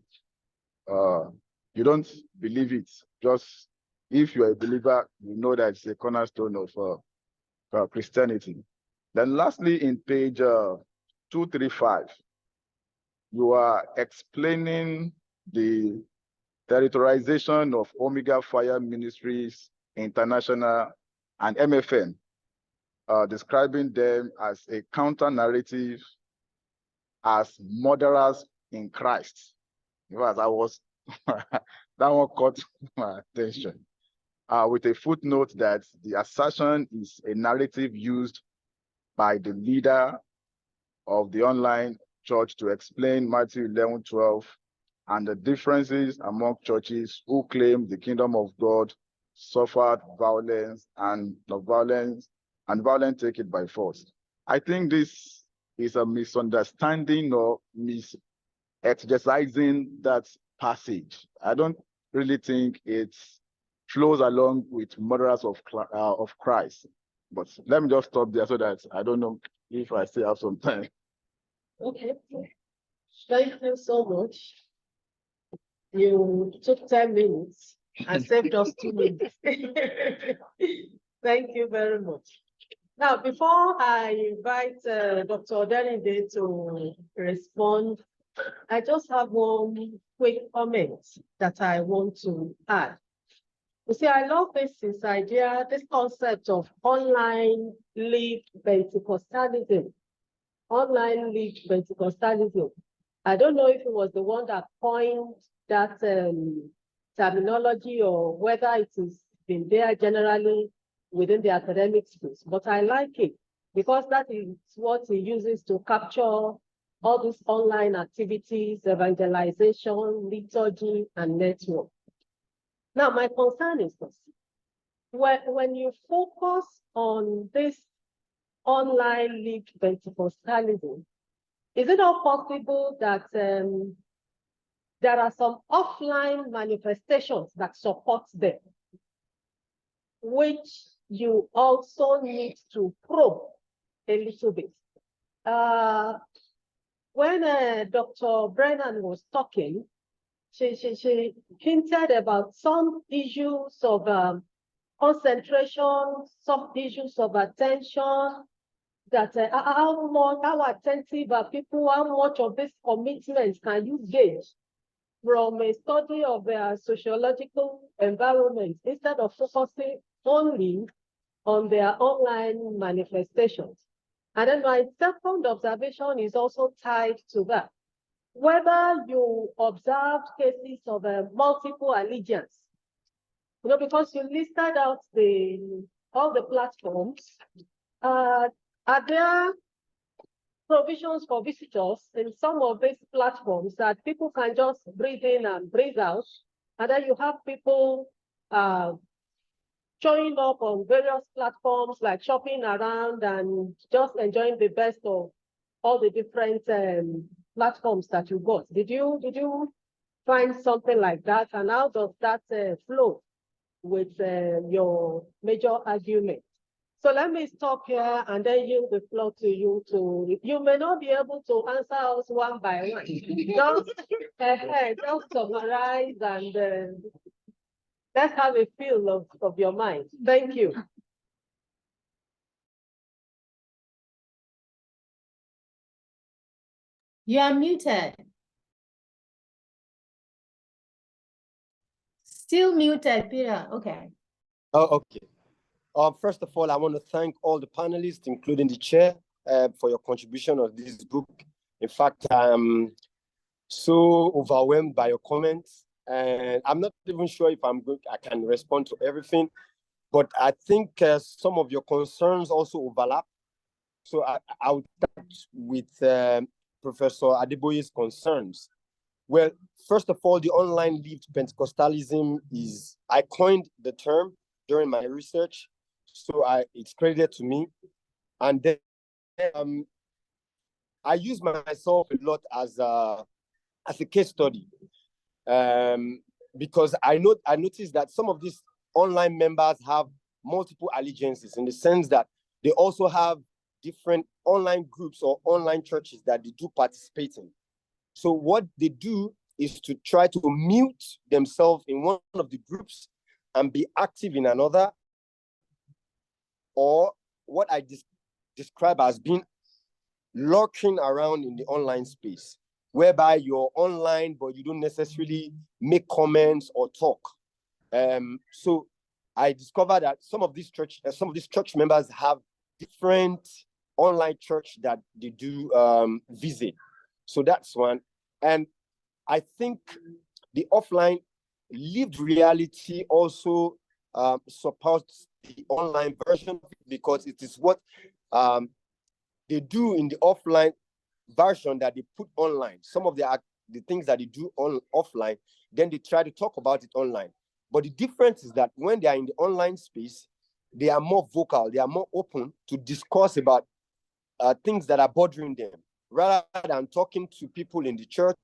You don't believe it. Just if you're a believer, you know that it's a cornerstone of Christianity. Then lastly, in page 235, you are explaining the territorialization of Omega Fire Ministries International and MFM, describing them as a counter-narrative, as murderers in Christ. In fact, that one caught my attention, with a footnote that the assertion is a narrative used by the leader of the online church to explain Matthew 11:12 and the differences among churches who claim the kingdom of God suffered violence and violence take it by force. I think this is a misunderstanding or exercising that passage. I don't really think it flows along with murderers of Christ. But let me just stop there so that I don't know if I still have some time. Okay. Thank you so much. You took 10 minutes and saved us 2 minutes. Thank you very much. Now, before I invite Dr. Oderinde to respond, I just have one quick comment that I want to add. You see, I love this idea, this concept of online lived Pentecostalism. Online lived Pentecostalism. I don't know if it was the one that coined that terminology or whether it has been there generally within the academic space, but I like it because that is what he uses to capture all these online activities, evangelization, liturgy, and network. Now, my concern is this. When you focus on this online lived Pentecostalism, is it not possible that there are some offline manifestations that support them, which you also need to probe a little bit? When Dr. Brennan was talking, she hinted about some issues of concentration, some issues of attention, that how attentive are people, how much of this commitment can you gauge from a study of their sociological environment instead of focusing only on their online manifestations. And then my second observation is also tied to that. Whether you observed cases of multiple allegiance, because you listed out all the platforms, are there provisions for visitors in some of these platforms that people can just breathe in and breathe out, And then you have people showing up on various platforms, like shopping around and just enjoying the best of all the different platforms that you got. Did you find something like that? And how does that flow with your major argument? So let me stop here and then yield the floor to you. You may not be able to answer us one by one. Just summarize and let's have a feel of your mind. Thank you. You are muted. Still muted, Peter. Okay. Oh, okay. First of all, I want to thank all the panelists, including the chair, for your contribution of this book. In fact, I'm so overwhelmed by your comments, and I'm not even sure if I can respond to everything, but I think some of your concerns also overlap. So I would start with Professor Adeboye's concerns. Well, first of all, the online lived Pentecostalism I coined the term during my research, so it's credited to me. And then I use myself a lot as a case study, because I noticed that some of these online members have multiple allegiances, in the sense that they also have different online groups or online churches that they do participate in. So what they do is to try to mute themselves in one of the groups and be active in another, or what I describe as being lurking around in the online space, whereby you're online, but you don't necessarily make comments or talk. So I discovered that some of these church members have different online church that they do visit. So that's one. And I think the offline lived reality also supports the online version, because it is what they do in the offline version that they put online. Some of the things that they do offline, then they try to talk about it online. But the difference is that when they are in the online space, they are more vocal, they are more open to discuss about things that are bothering them, rather than talking to people in the church.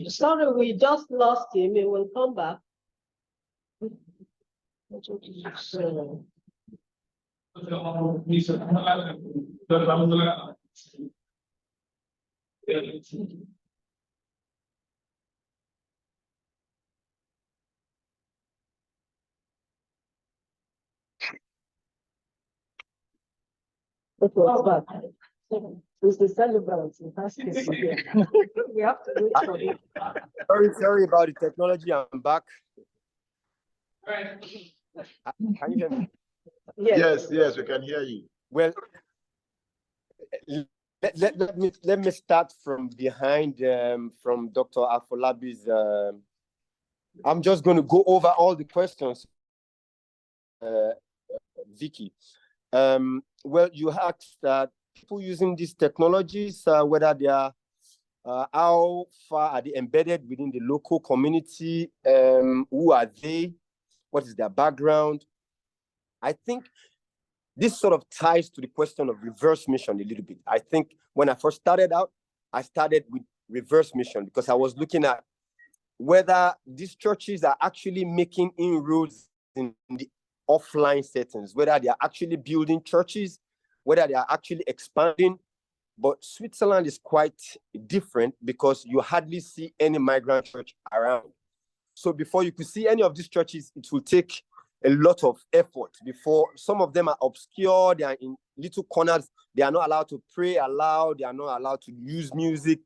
Sorry, we just lost him. He will come back. It was bad. It's the celebrant. It has to be here. We have to wait for him. Sorry about the technology. I'm back. Can you hear me? Yes, we can hear you. Well, let me start from behind, from Dr. Afolabi's. I'm just going to go over all the questions, Vicky. Well, you asked that people using these technologies, whether they are, how far are they embedded within the local community? Who are they? What is their background? I think this sort of ties to the question of reverse mission a little bit. I think when I first started out, I started with reverse mission because I was looking at whether these churches are actually making inroads in the offline settings, whether they are actually building churches, whether they are actually expanding. But Switzerland is quite different because you hardly see any migrant church around. So before you could see any of these churches, it will take a lot of effort. Before some of them are obscure, they are in little corners, they are not allowed to pray aloud, they are not allowed to use music,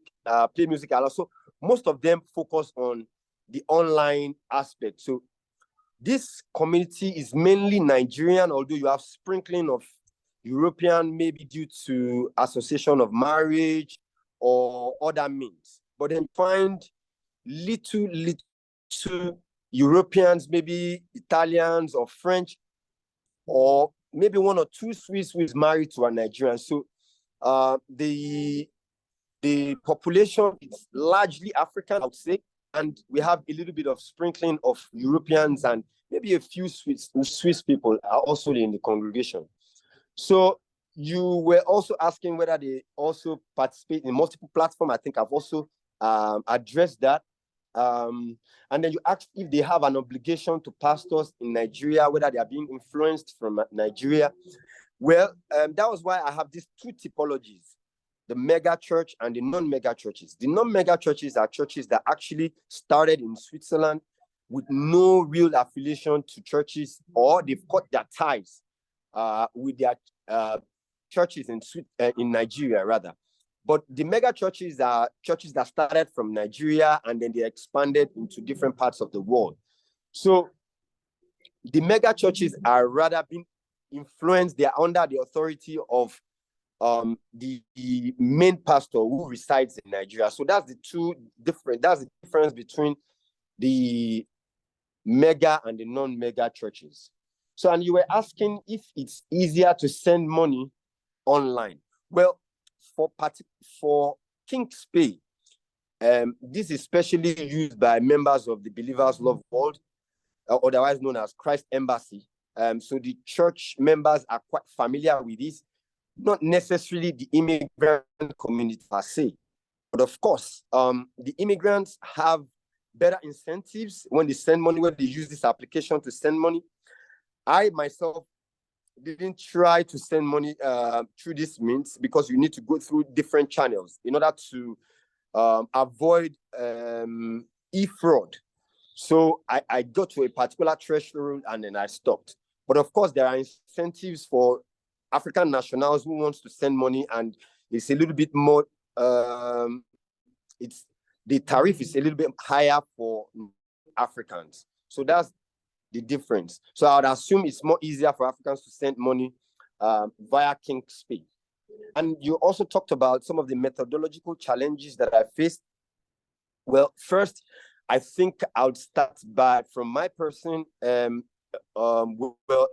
play music aloud. So most of them focus on the online aspect. So this community is mainly Nigerian, although you have sprinkling of European, maybe due to association of marriage or other means. But then find little Europeans, maybe Italians or French, or maybe one or two Swiss who is married to a Nigerian. So the population is largely African, I would say, and we have a little bit of sprinkling of Europeans and maybe a few Swiss people are also in the congregation. So you were also asking whether they also participate in multiple platforms. I think I've also addressed that. And then you asked if they have an obligation to pastors in Nigeria, whether they are being influenced from Nigeria. Well, that was why I have these two typologies, the mega church and the non-mega churches. The non-mega churches are churches that actually started in Switzerland with no real affiliation to churches, or they've cut their ties with their churches in Nigeria, rather. But the mega churches are churches that started from Nigeria and then they expanded into different parts of the world. So the mega churches are rather being influenced, they are under the authority of the main pastor who resides in Nigeria. So that's the difference between the mega and the non-mega churches. So, and you were asking if it's easier to send money online. Well, for King's Pay, this is especially used by members of the Believers Love World, otherwise known as Christ Embassy. So the church members are quite familiar with this, not necessarily the immigrant community per se. But of course, the immigrants have better incentives when they send money, when they use this application to send money. I myself didn't try to send money through this means because you need to go through different channels in order to avoid e-fraud. So I got to a particular threshold and then I stopped. But of course, there are incentives for African nationals who wants to send money, and it's a little bit more, the tariff is a little bit higher for Africans. So that's the difference. So I would assume it's more easier for Africans to send money via King's Pay. And you also talked about some of the methodological challenges that I faced. Well, first, I think I would start from my person. Well,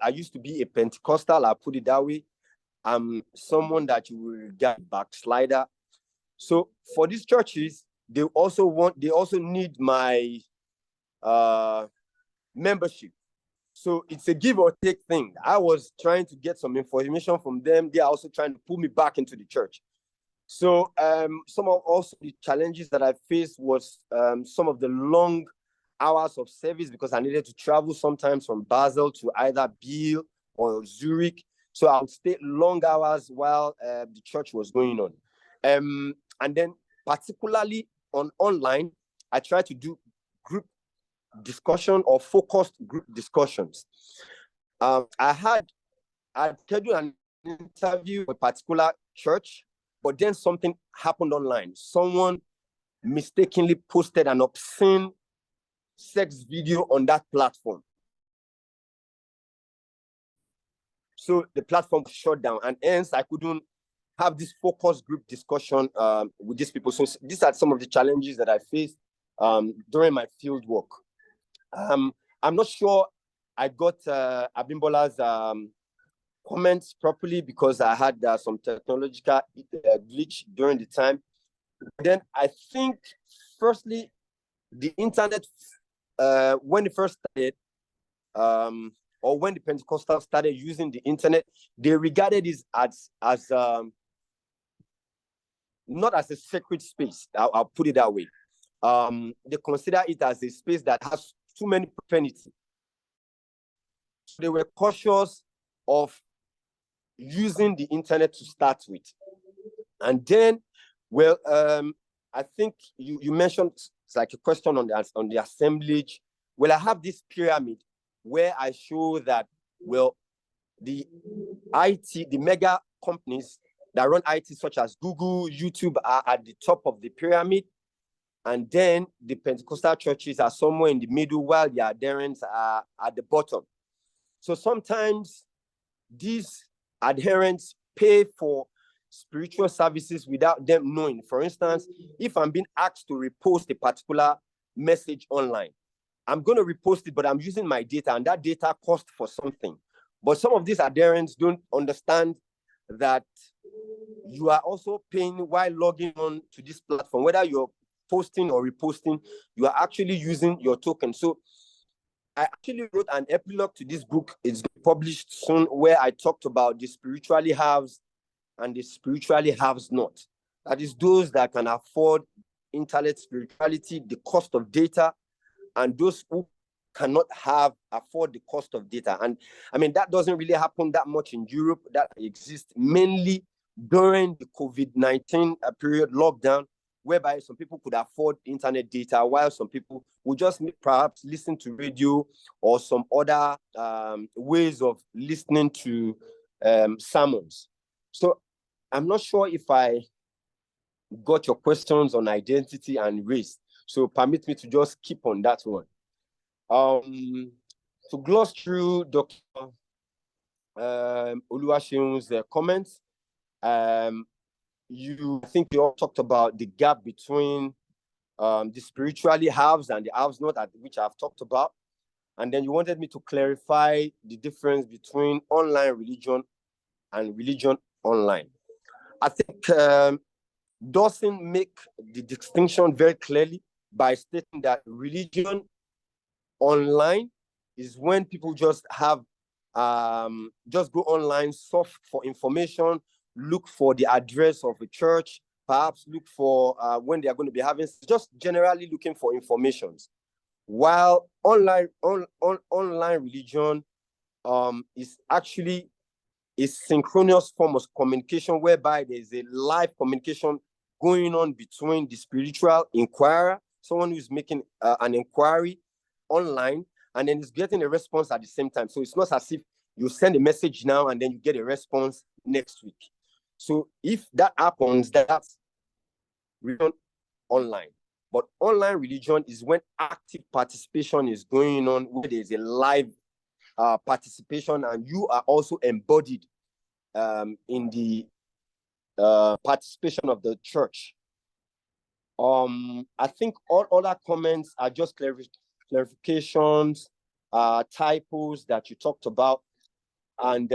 I used to be a Pentecostal, I'll put it that way. I'm someone that you will get backslider. So for these churches, they also need my membership. So it's a give or take thing. I was trying to get some information from them. They are also trying to pull me back into the church. So some of also the challenges that I faced was some of the long hours of service, because I needed to travel sometimes from Basel to either Biel or Zurich. So I would stay long hours while the church was going on. And then particularly online, I tried to do group discussion or focused group discussions. I scheduled an interview with a particular church, but then something happened online. Someone mistakenly posted an obscene sex video on that platform. So the platform was shut down, and hence I couldn't have this focus group discussion with these people. So these are some of the challenges that I faced during my field work. I'm not sure I got Abimbola's comments properly because I had some technological glitch during the time. Then I think, firstly, the internet, when it first started, or when the Pentecostals started using the internet, they regarded it as not as a sacred space. I'll put it that way. They consider it as a space that has too many profanity. So they were cautious of using the internet to start with. And then, well, I think you mentioned, it's like a question on the assemblage. Well, I have this pyramid where I show that, well, the IT, the mega companies that run IT, such as Google, YouTube, are at the top of the pyramid. And then the Pentecostal churches are somewhere in the middle, while the adherents are at the bottom. So sometimes these adherents pay for spiritual services without them knowing. For instance, if I'm being asked to repost a particular message online, I'm going to repost it, but I'm using my data, and that data costs for something. But some of these adherents don't understand that you are also paying while logging on to this platform. Whether you're posting or reposting, you are actually using your token. So I actually wrote an epilogue to this book. It's published soon, where I talked about the spiritually haves and the spiritually haves not. That is those that can afford internet spirituality, the cost of data, and those who cannot afford the cost of data. And I mean, that doesn't really happen that much in Europe. That exists mainly during the COVID-19 period lockdown, whereby some people could afford internet data, while some people would just perhaps listen to radio or some other ways of listening to sermons. So I'm not sure if I got your questions on identity and race. So permit me to just keep on that one. To gloss through Dr. Oluwaseun's comments, I think you all talked about the gap between the spiritually haves and the haves not, which I've talked about. And then you wanted me to clarify the difference between online religion and religion online. I think Dawson make the distinction very clearly by stating that religion online is when people just have just go online, surf for information, look for the address of a church, perhaps look for when they are going to be having, just generally looking for informations. While online religion is actually a synchronous form of communication, whereby there's a live communication going on between the spiritual inquirer, someone who's making an inquiry online, and then is getting a response at the same time. So it's not as if you send a message now and then you get a response next week. So if that happens, that's religion online. But online religion is when active participation is going on, where there's a live participation, and you are also embodied in the participation of the church. I think all other comments are just clarifications, typos that you talked about. And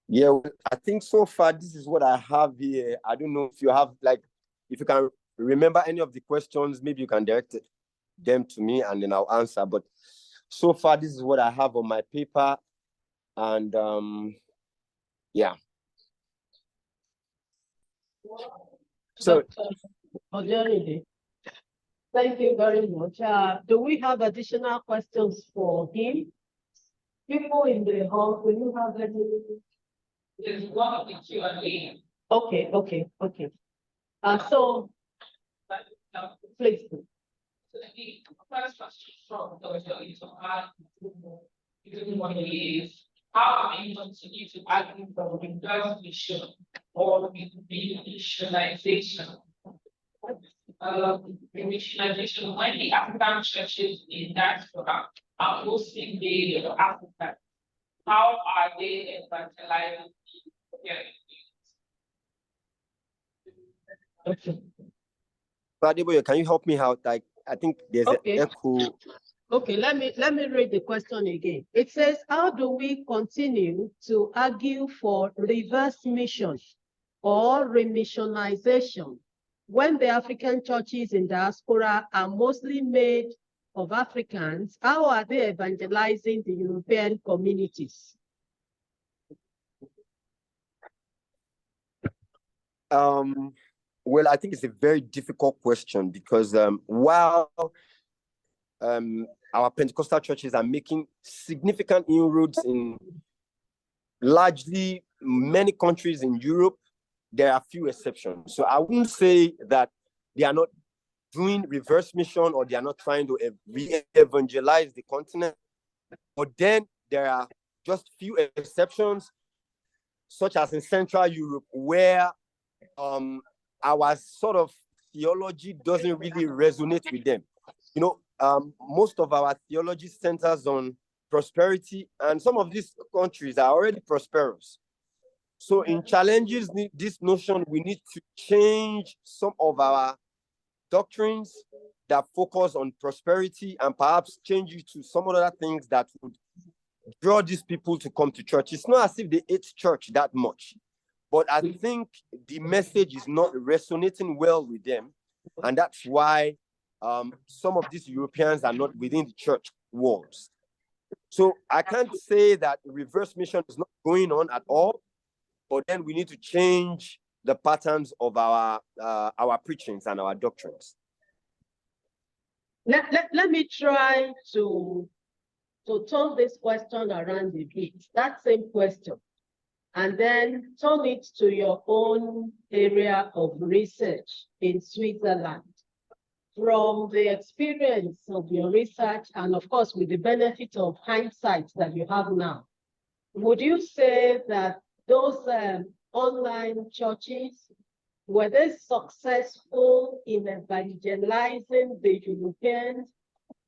yeah, well, I think so far this is what I have here. I don't know if you have, like, if you can remember any of the questions, maybe you can direct them to me and then I'll answer. But so far, this is what I have on my paper. And yeah. So, thank you very much. Do we have additional questions for him? People in the hall, will you have any? There's one of the Q&A. Okay. So, please. So the first question from Dr. is, how are you continue to argue for the mission or the missionization? Missionization, when the African churches in diaspora are hosting the African, how are they evangelizing their okay. Fadiboye, can you help me out? Like, I think there's an echo. Okay, let me read the question again. It says, how do we continue to argue for reverse mission or remissionization when the African churches in diaspora are mostly made of Africans? How are they evangelizing the European communities? Well, I think it's a very difficult question because while our Pentecostal churches are making significant inroads in largely many countries in Europe, there are few exceptions. So I wouldn't say that they are not doing reverse mission or they are not trying to re-evangelize the continent. But then there are just few exceptions, such as in Central Europe, where our sort of theology doesn't really resonate with them. You know, most of our theology centers on prosperity, and some of these countries are already prosperous. So in challenges this notion, we need to change some of our doctrines that focus on prosperity and perhaps change it to some other things that would draw these people to come to church. It's not as if they hate church that much, but I think the message is not resonating well with them. And that's why some of these Europeans are not within the church walls. So I can't say that reverse mission is not going on at all, but then we need to change the patterns of our preachings and our doctrines. Let me try to turn this question around a bit, that same question, and then turn it to your own area of research in Switzerland. From the experience of your research, and of course, with the benefit of hindsight that you have now, would you say that those online churches, were they successful in evangelizing the Europeans,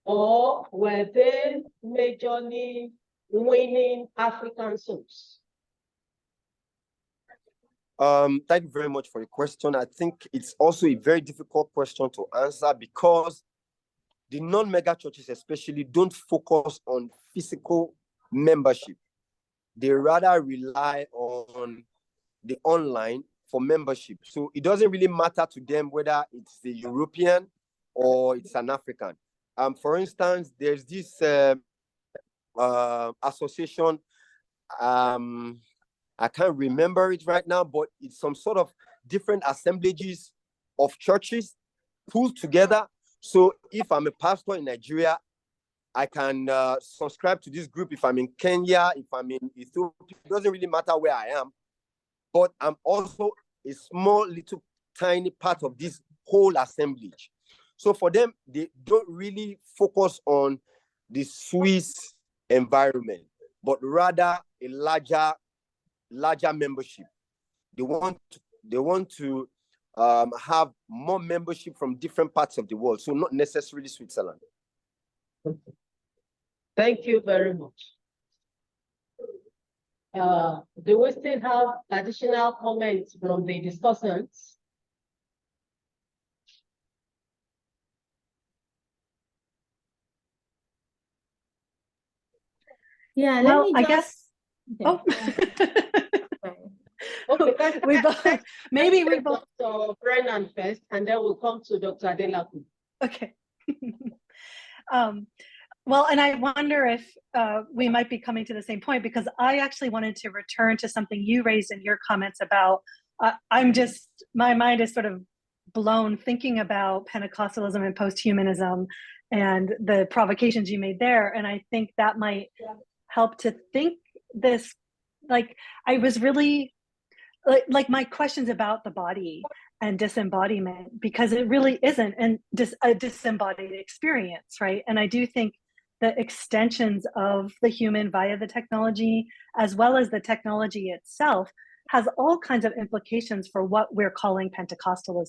or were they majorly winning African souls? Thank you very much for your question. I think it's also a very difficult question to answer because the non-mega churches especially don't focus on physical membership. They rather rely on the online for membership. So it doesn't really matter to them whether it's the European or it's an African. For instance, there's this association, I can't remember it right now, but it's some sort of different assemblages of churches pulled together. So if I'm a pastor in Nigeria, I can subscribe to this group. If I'm in Kenya, if I'm in Ethiopia, it doesn't really matter where I am. But I'm also a small, little, tiny part of this whole assemblage. So for them, they don't really focus on the Swiss environment, but rather a larger membership. They want to have more membership from different parts of the world, so not necessarily Switzerland. Thank you very much. Do we still have additional comments from the discussants? Yeah, Well, let me I just. guess. Oh, Okay, we both, maybe we both. Dr. Brennan first, and then we'll come to Dr. Adelaku. Okay. Well, and I wonder if we might be coming to the same point, because I actually wanted to return to something you raised in your comments about, my mind is sort of blown thinking about Pentecostalism and post-humanism and the provocations you made there. And I think that might help to think this, like, I was really, like my questions about the body and disembodiment, because it really isn't a disembodied experience, right? And I do think the extensions of the human via the technology, as well as the technology itself, has all kinds of implications for what we're calling Pentecostalism.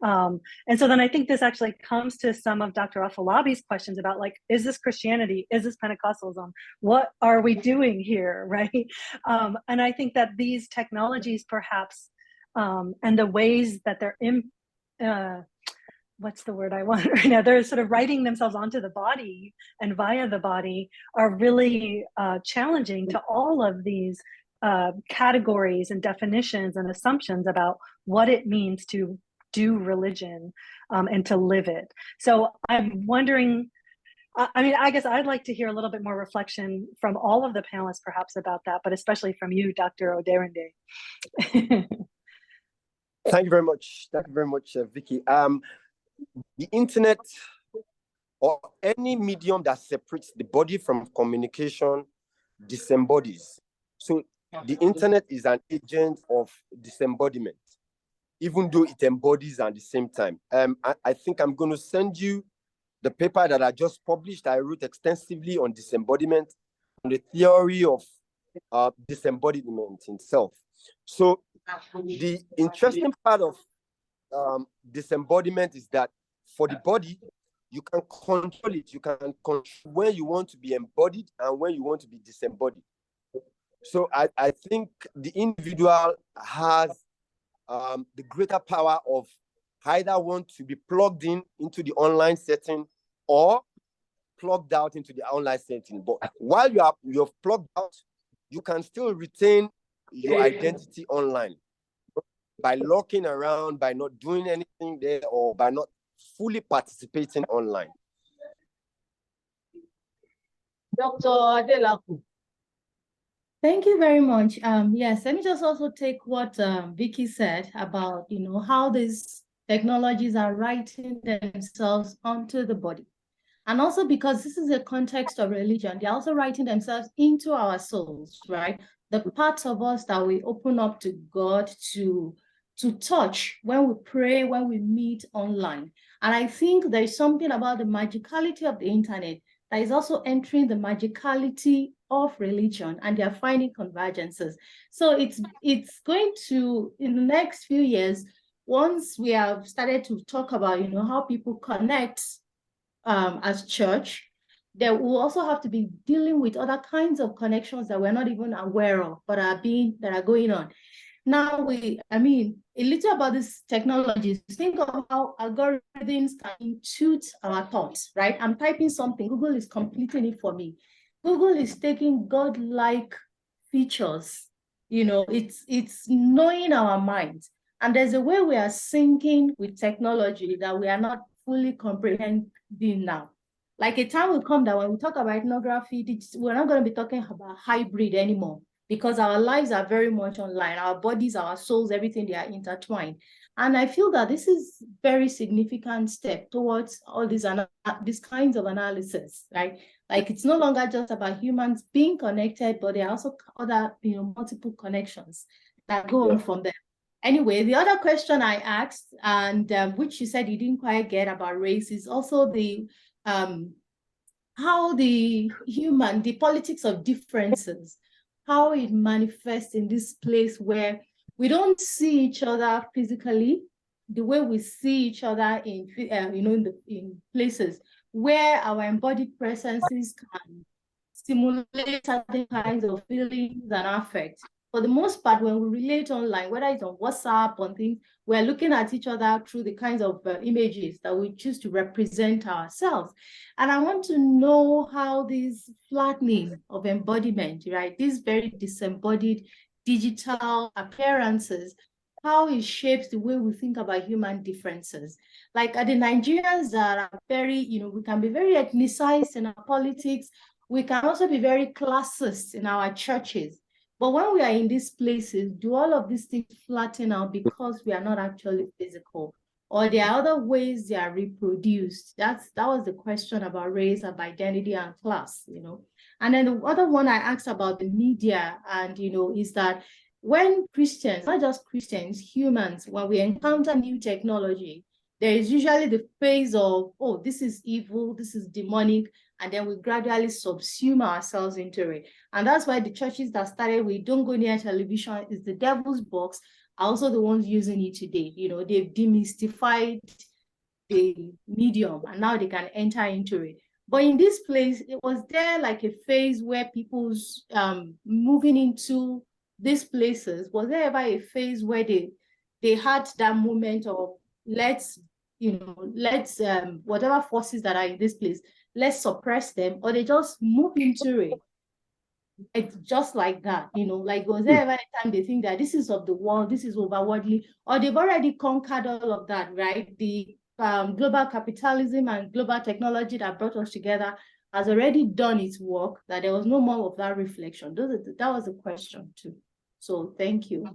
And so then I think this actually comes to some of Dr. Afolabi's questions about, like, is this Christianity? Is this Pentecostalism? What are we doing here, right? And I think that these technologies perhaps, and the ways that they're what's the word I want right now? They're sort of writing themselves onto the body and via the body are really challenging to all of these categories and definitions and assumptions about what it means to do religion and to live it. So I'm wondering, I mean, I guess I'd like to hear a little bit more reflection from all of the panelists perhaps about that, but especially from you, Dr. Oderinde. Thank you very much. Thank you very much, Vicky. The internet or any medium that separates the body from communication disembodies. So the internet is an agent of disembodiment, even though it embodies at the same time. I think I'm going to send you the paper that I just published. I wrote extensively on disembodiment, on the theory of disembodiment itself. So the interesting part of disembodiment is that for the body, you can control it. You can control when you want to be embodied and when you want to be disembodied. So I think the individual has the greater power of either want to be plugged in into the online setting or plugged out into the online setting. But while you're plugged out, you can still retain your identity online by locking around, by not doing anything there, or by not fully participating online. Dr. Adelaku. Thank you very much. Yes, let me just also take what Vicky said about, how these technologies are writing themselves onto the body. And also because this is a context of religion, they're also writing themselves into our souls, right? The parts of us that we open up to God to touch when we pray, when we meet online. And I think there's something about the magicality of the internet that is also entering the magicality of religion, and they're finding convergences. So it's going to, in the next few years, once we have started to talk about, how people connect as church, there will also have to be dealing with other kinds of connections that we're not even aware of, but that are going on. Now a little about these technologies. Think of how algorithms can intuit our thoughts, right? I'm typing something, Google is completing it for me. Google is taking godlike features, it's knowing our minds. And there's a way we are syncing with technology that we are not fully comprehending now. Like a time will come that when we talk about ethnography, we're not going to be talking about hybrid anymore, because our lives are very much online. Our bodies, our souls, everything, they are intertwined. And I feel that this is very significant step towards all these kinds of analysis, right? Like it's no longer just about humans being connected, but there are also other, multiple connections that go on from there. Anyway, the other question I asked, and which you said you didn't quite get about race, is also the how the politics of differences, how it manifests in this place where we don't see each other physically the way we see each other in in places where our embodied presences can stimulate certain kinds of feelings and affect. For the most part, when we relate online, whether it's on WhatsApp, on things, we're looking at each other through the kinds of images that we choose to represent ourselves. And I want to know how this flattening of embodiment, right, these very disembodied digital appearances, how it shapes the way we think about human differences. Like the Nigerians that are very, we can be very ethnicized in our politics. We can also be very classist in our churches. But when we are in these places, do all of these things flatten out because we are not actually physical? Or there are other ways they are reproduced? That was the question about race, about identity and class, And then the other one I asked about the media, and, is that when Christians, not just Christians, humans, when we encounter new technology, there is usually the phase of, oh, this is evil, this is demonic, and then we gradually subsume ourselves into it. And that's why the churches that started with don't go near television is the devil's box are also the ones using it today. They've demystified the medium and now they can enter into it. But in this place, it was there like a phase where people's moving into these places. Was there ever a phase where they had that moment of let's whatever forces that are in this place, let's suppress them, or they just move into it? It's just like that, like was there ever a time they think that this is of the world, this is overworldly, or they've already conquered all of that, right? The global capitalism and global technology that brought us together has already done its work, that there was no more of that reflection. That was a question too. So thank you.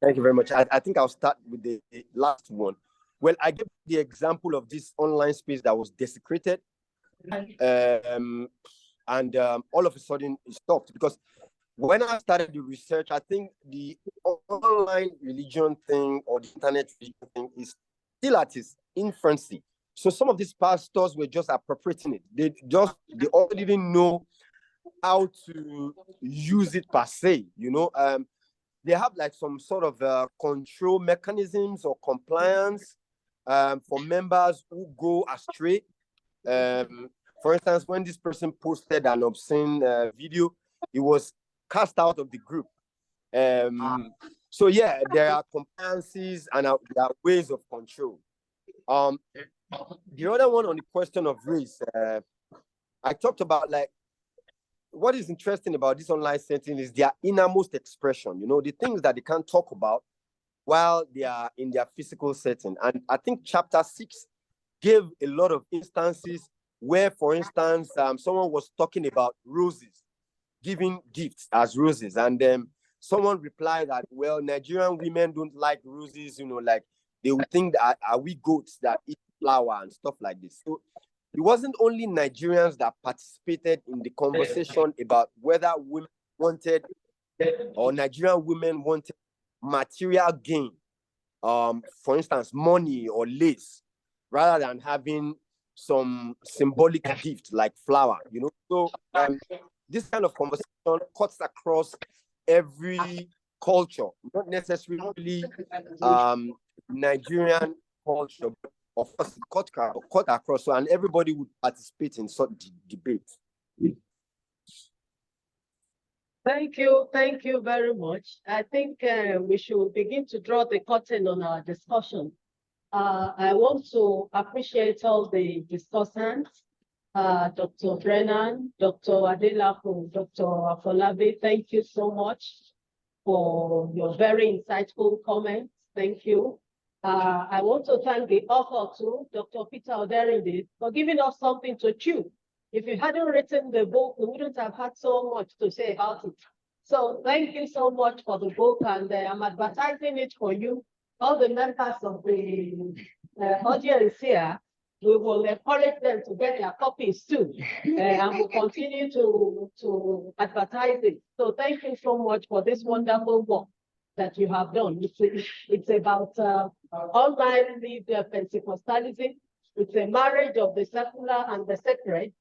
Thank you very much. I think I'll start with the last one. Well, I gave the example of this online space that was desecrated. I and all of a sudden it stopped. Because when I started the research, I think the online religion thing or the internet religion thing is still at its infancy. So some of these pastors were just appropriating it. They all didn't know how to use it per se, they have like some sort of control mechanisms or compliance for members who go astray. For instance, when this person posted an obscene video, it was cast out of the group. So yeah, there are compliances and there are ways of control. The other one on the question of race, I talked about like what is interesting about this online setting is their innermost expression, the things that they can't talk about while they are in their physical setting. And I think chapter 6 gave a lot of instances where, for instance, someone was talking about roses, giving gifts as roses. And someone replied that, well, Nigerian women don't like roses, like they would think that are we goats that eat flower and stuff like this. So it wasn't only Nigerians that participated in the conversation about whether women wanted or Nigerian women wanted material gain, for instance, money or lace, rather than having some symbolic gift like flower, So this kind of conversation cuts across every culture, not necessarily Nigerian culture, but of course cut across, and everybody would participate in such debate. Thank you very much. I think we should begin to draw the curtain on our discussion. I want to appreciate all the discussants, Dr. Brennan, Dr. Adelapo, Dr. Afolabi. Thank you so much for your very insightful comments. Thank you. I want to thank the author too, Dr. Peter Oderinde, for giving us something to chew. If you hadn't written the book, we wouldn't have had so much to say about it. So thank you so much for the book, and I'm advertising it for you. All the members of the audience here, we will encourage them to get their copies too, and we'll continue to advertise it. So thank you so much for this wonderful work that you have done. It's about online lived Pentecostalism. It's a marriage of the secular and the sacred,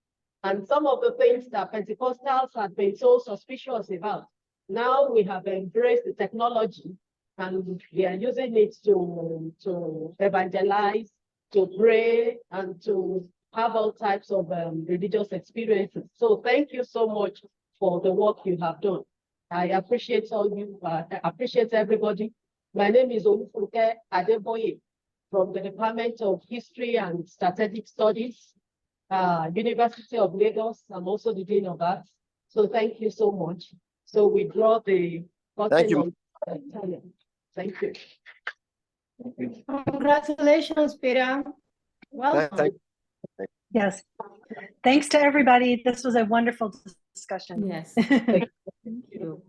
and some of the things that Pentecostals have been so suspicious about. Now we have embraced the technology, and we are using it to evangelize, to pray, and to have all types of religious experiences. So thank you so much for the work you have done. I appreciate all you, I appreciate everybody. My name is Olufunke Adeboye from the Department of History and Strategic Studies, University of Lagos. I'm also the Dean of that. So thank you so much. So we draw the curtain on. Thank you. Congratulations, Peter. Well done. Yes. Thanks to everybody. This was a wonderful discussion. Yes. Thank you.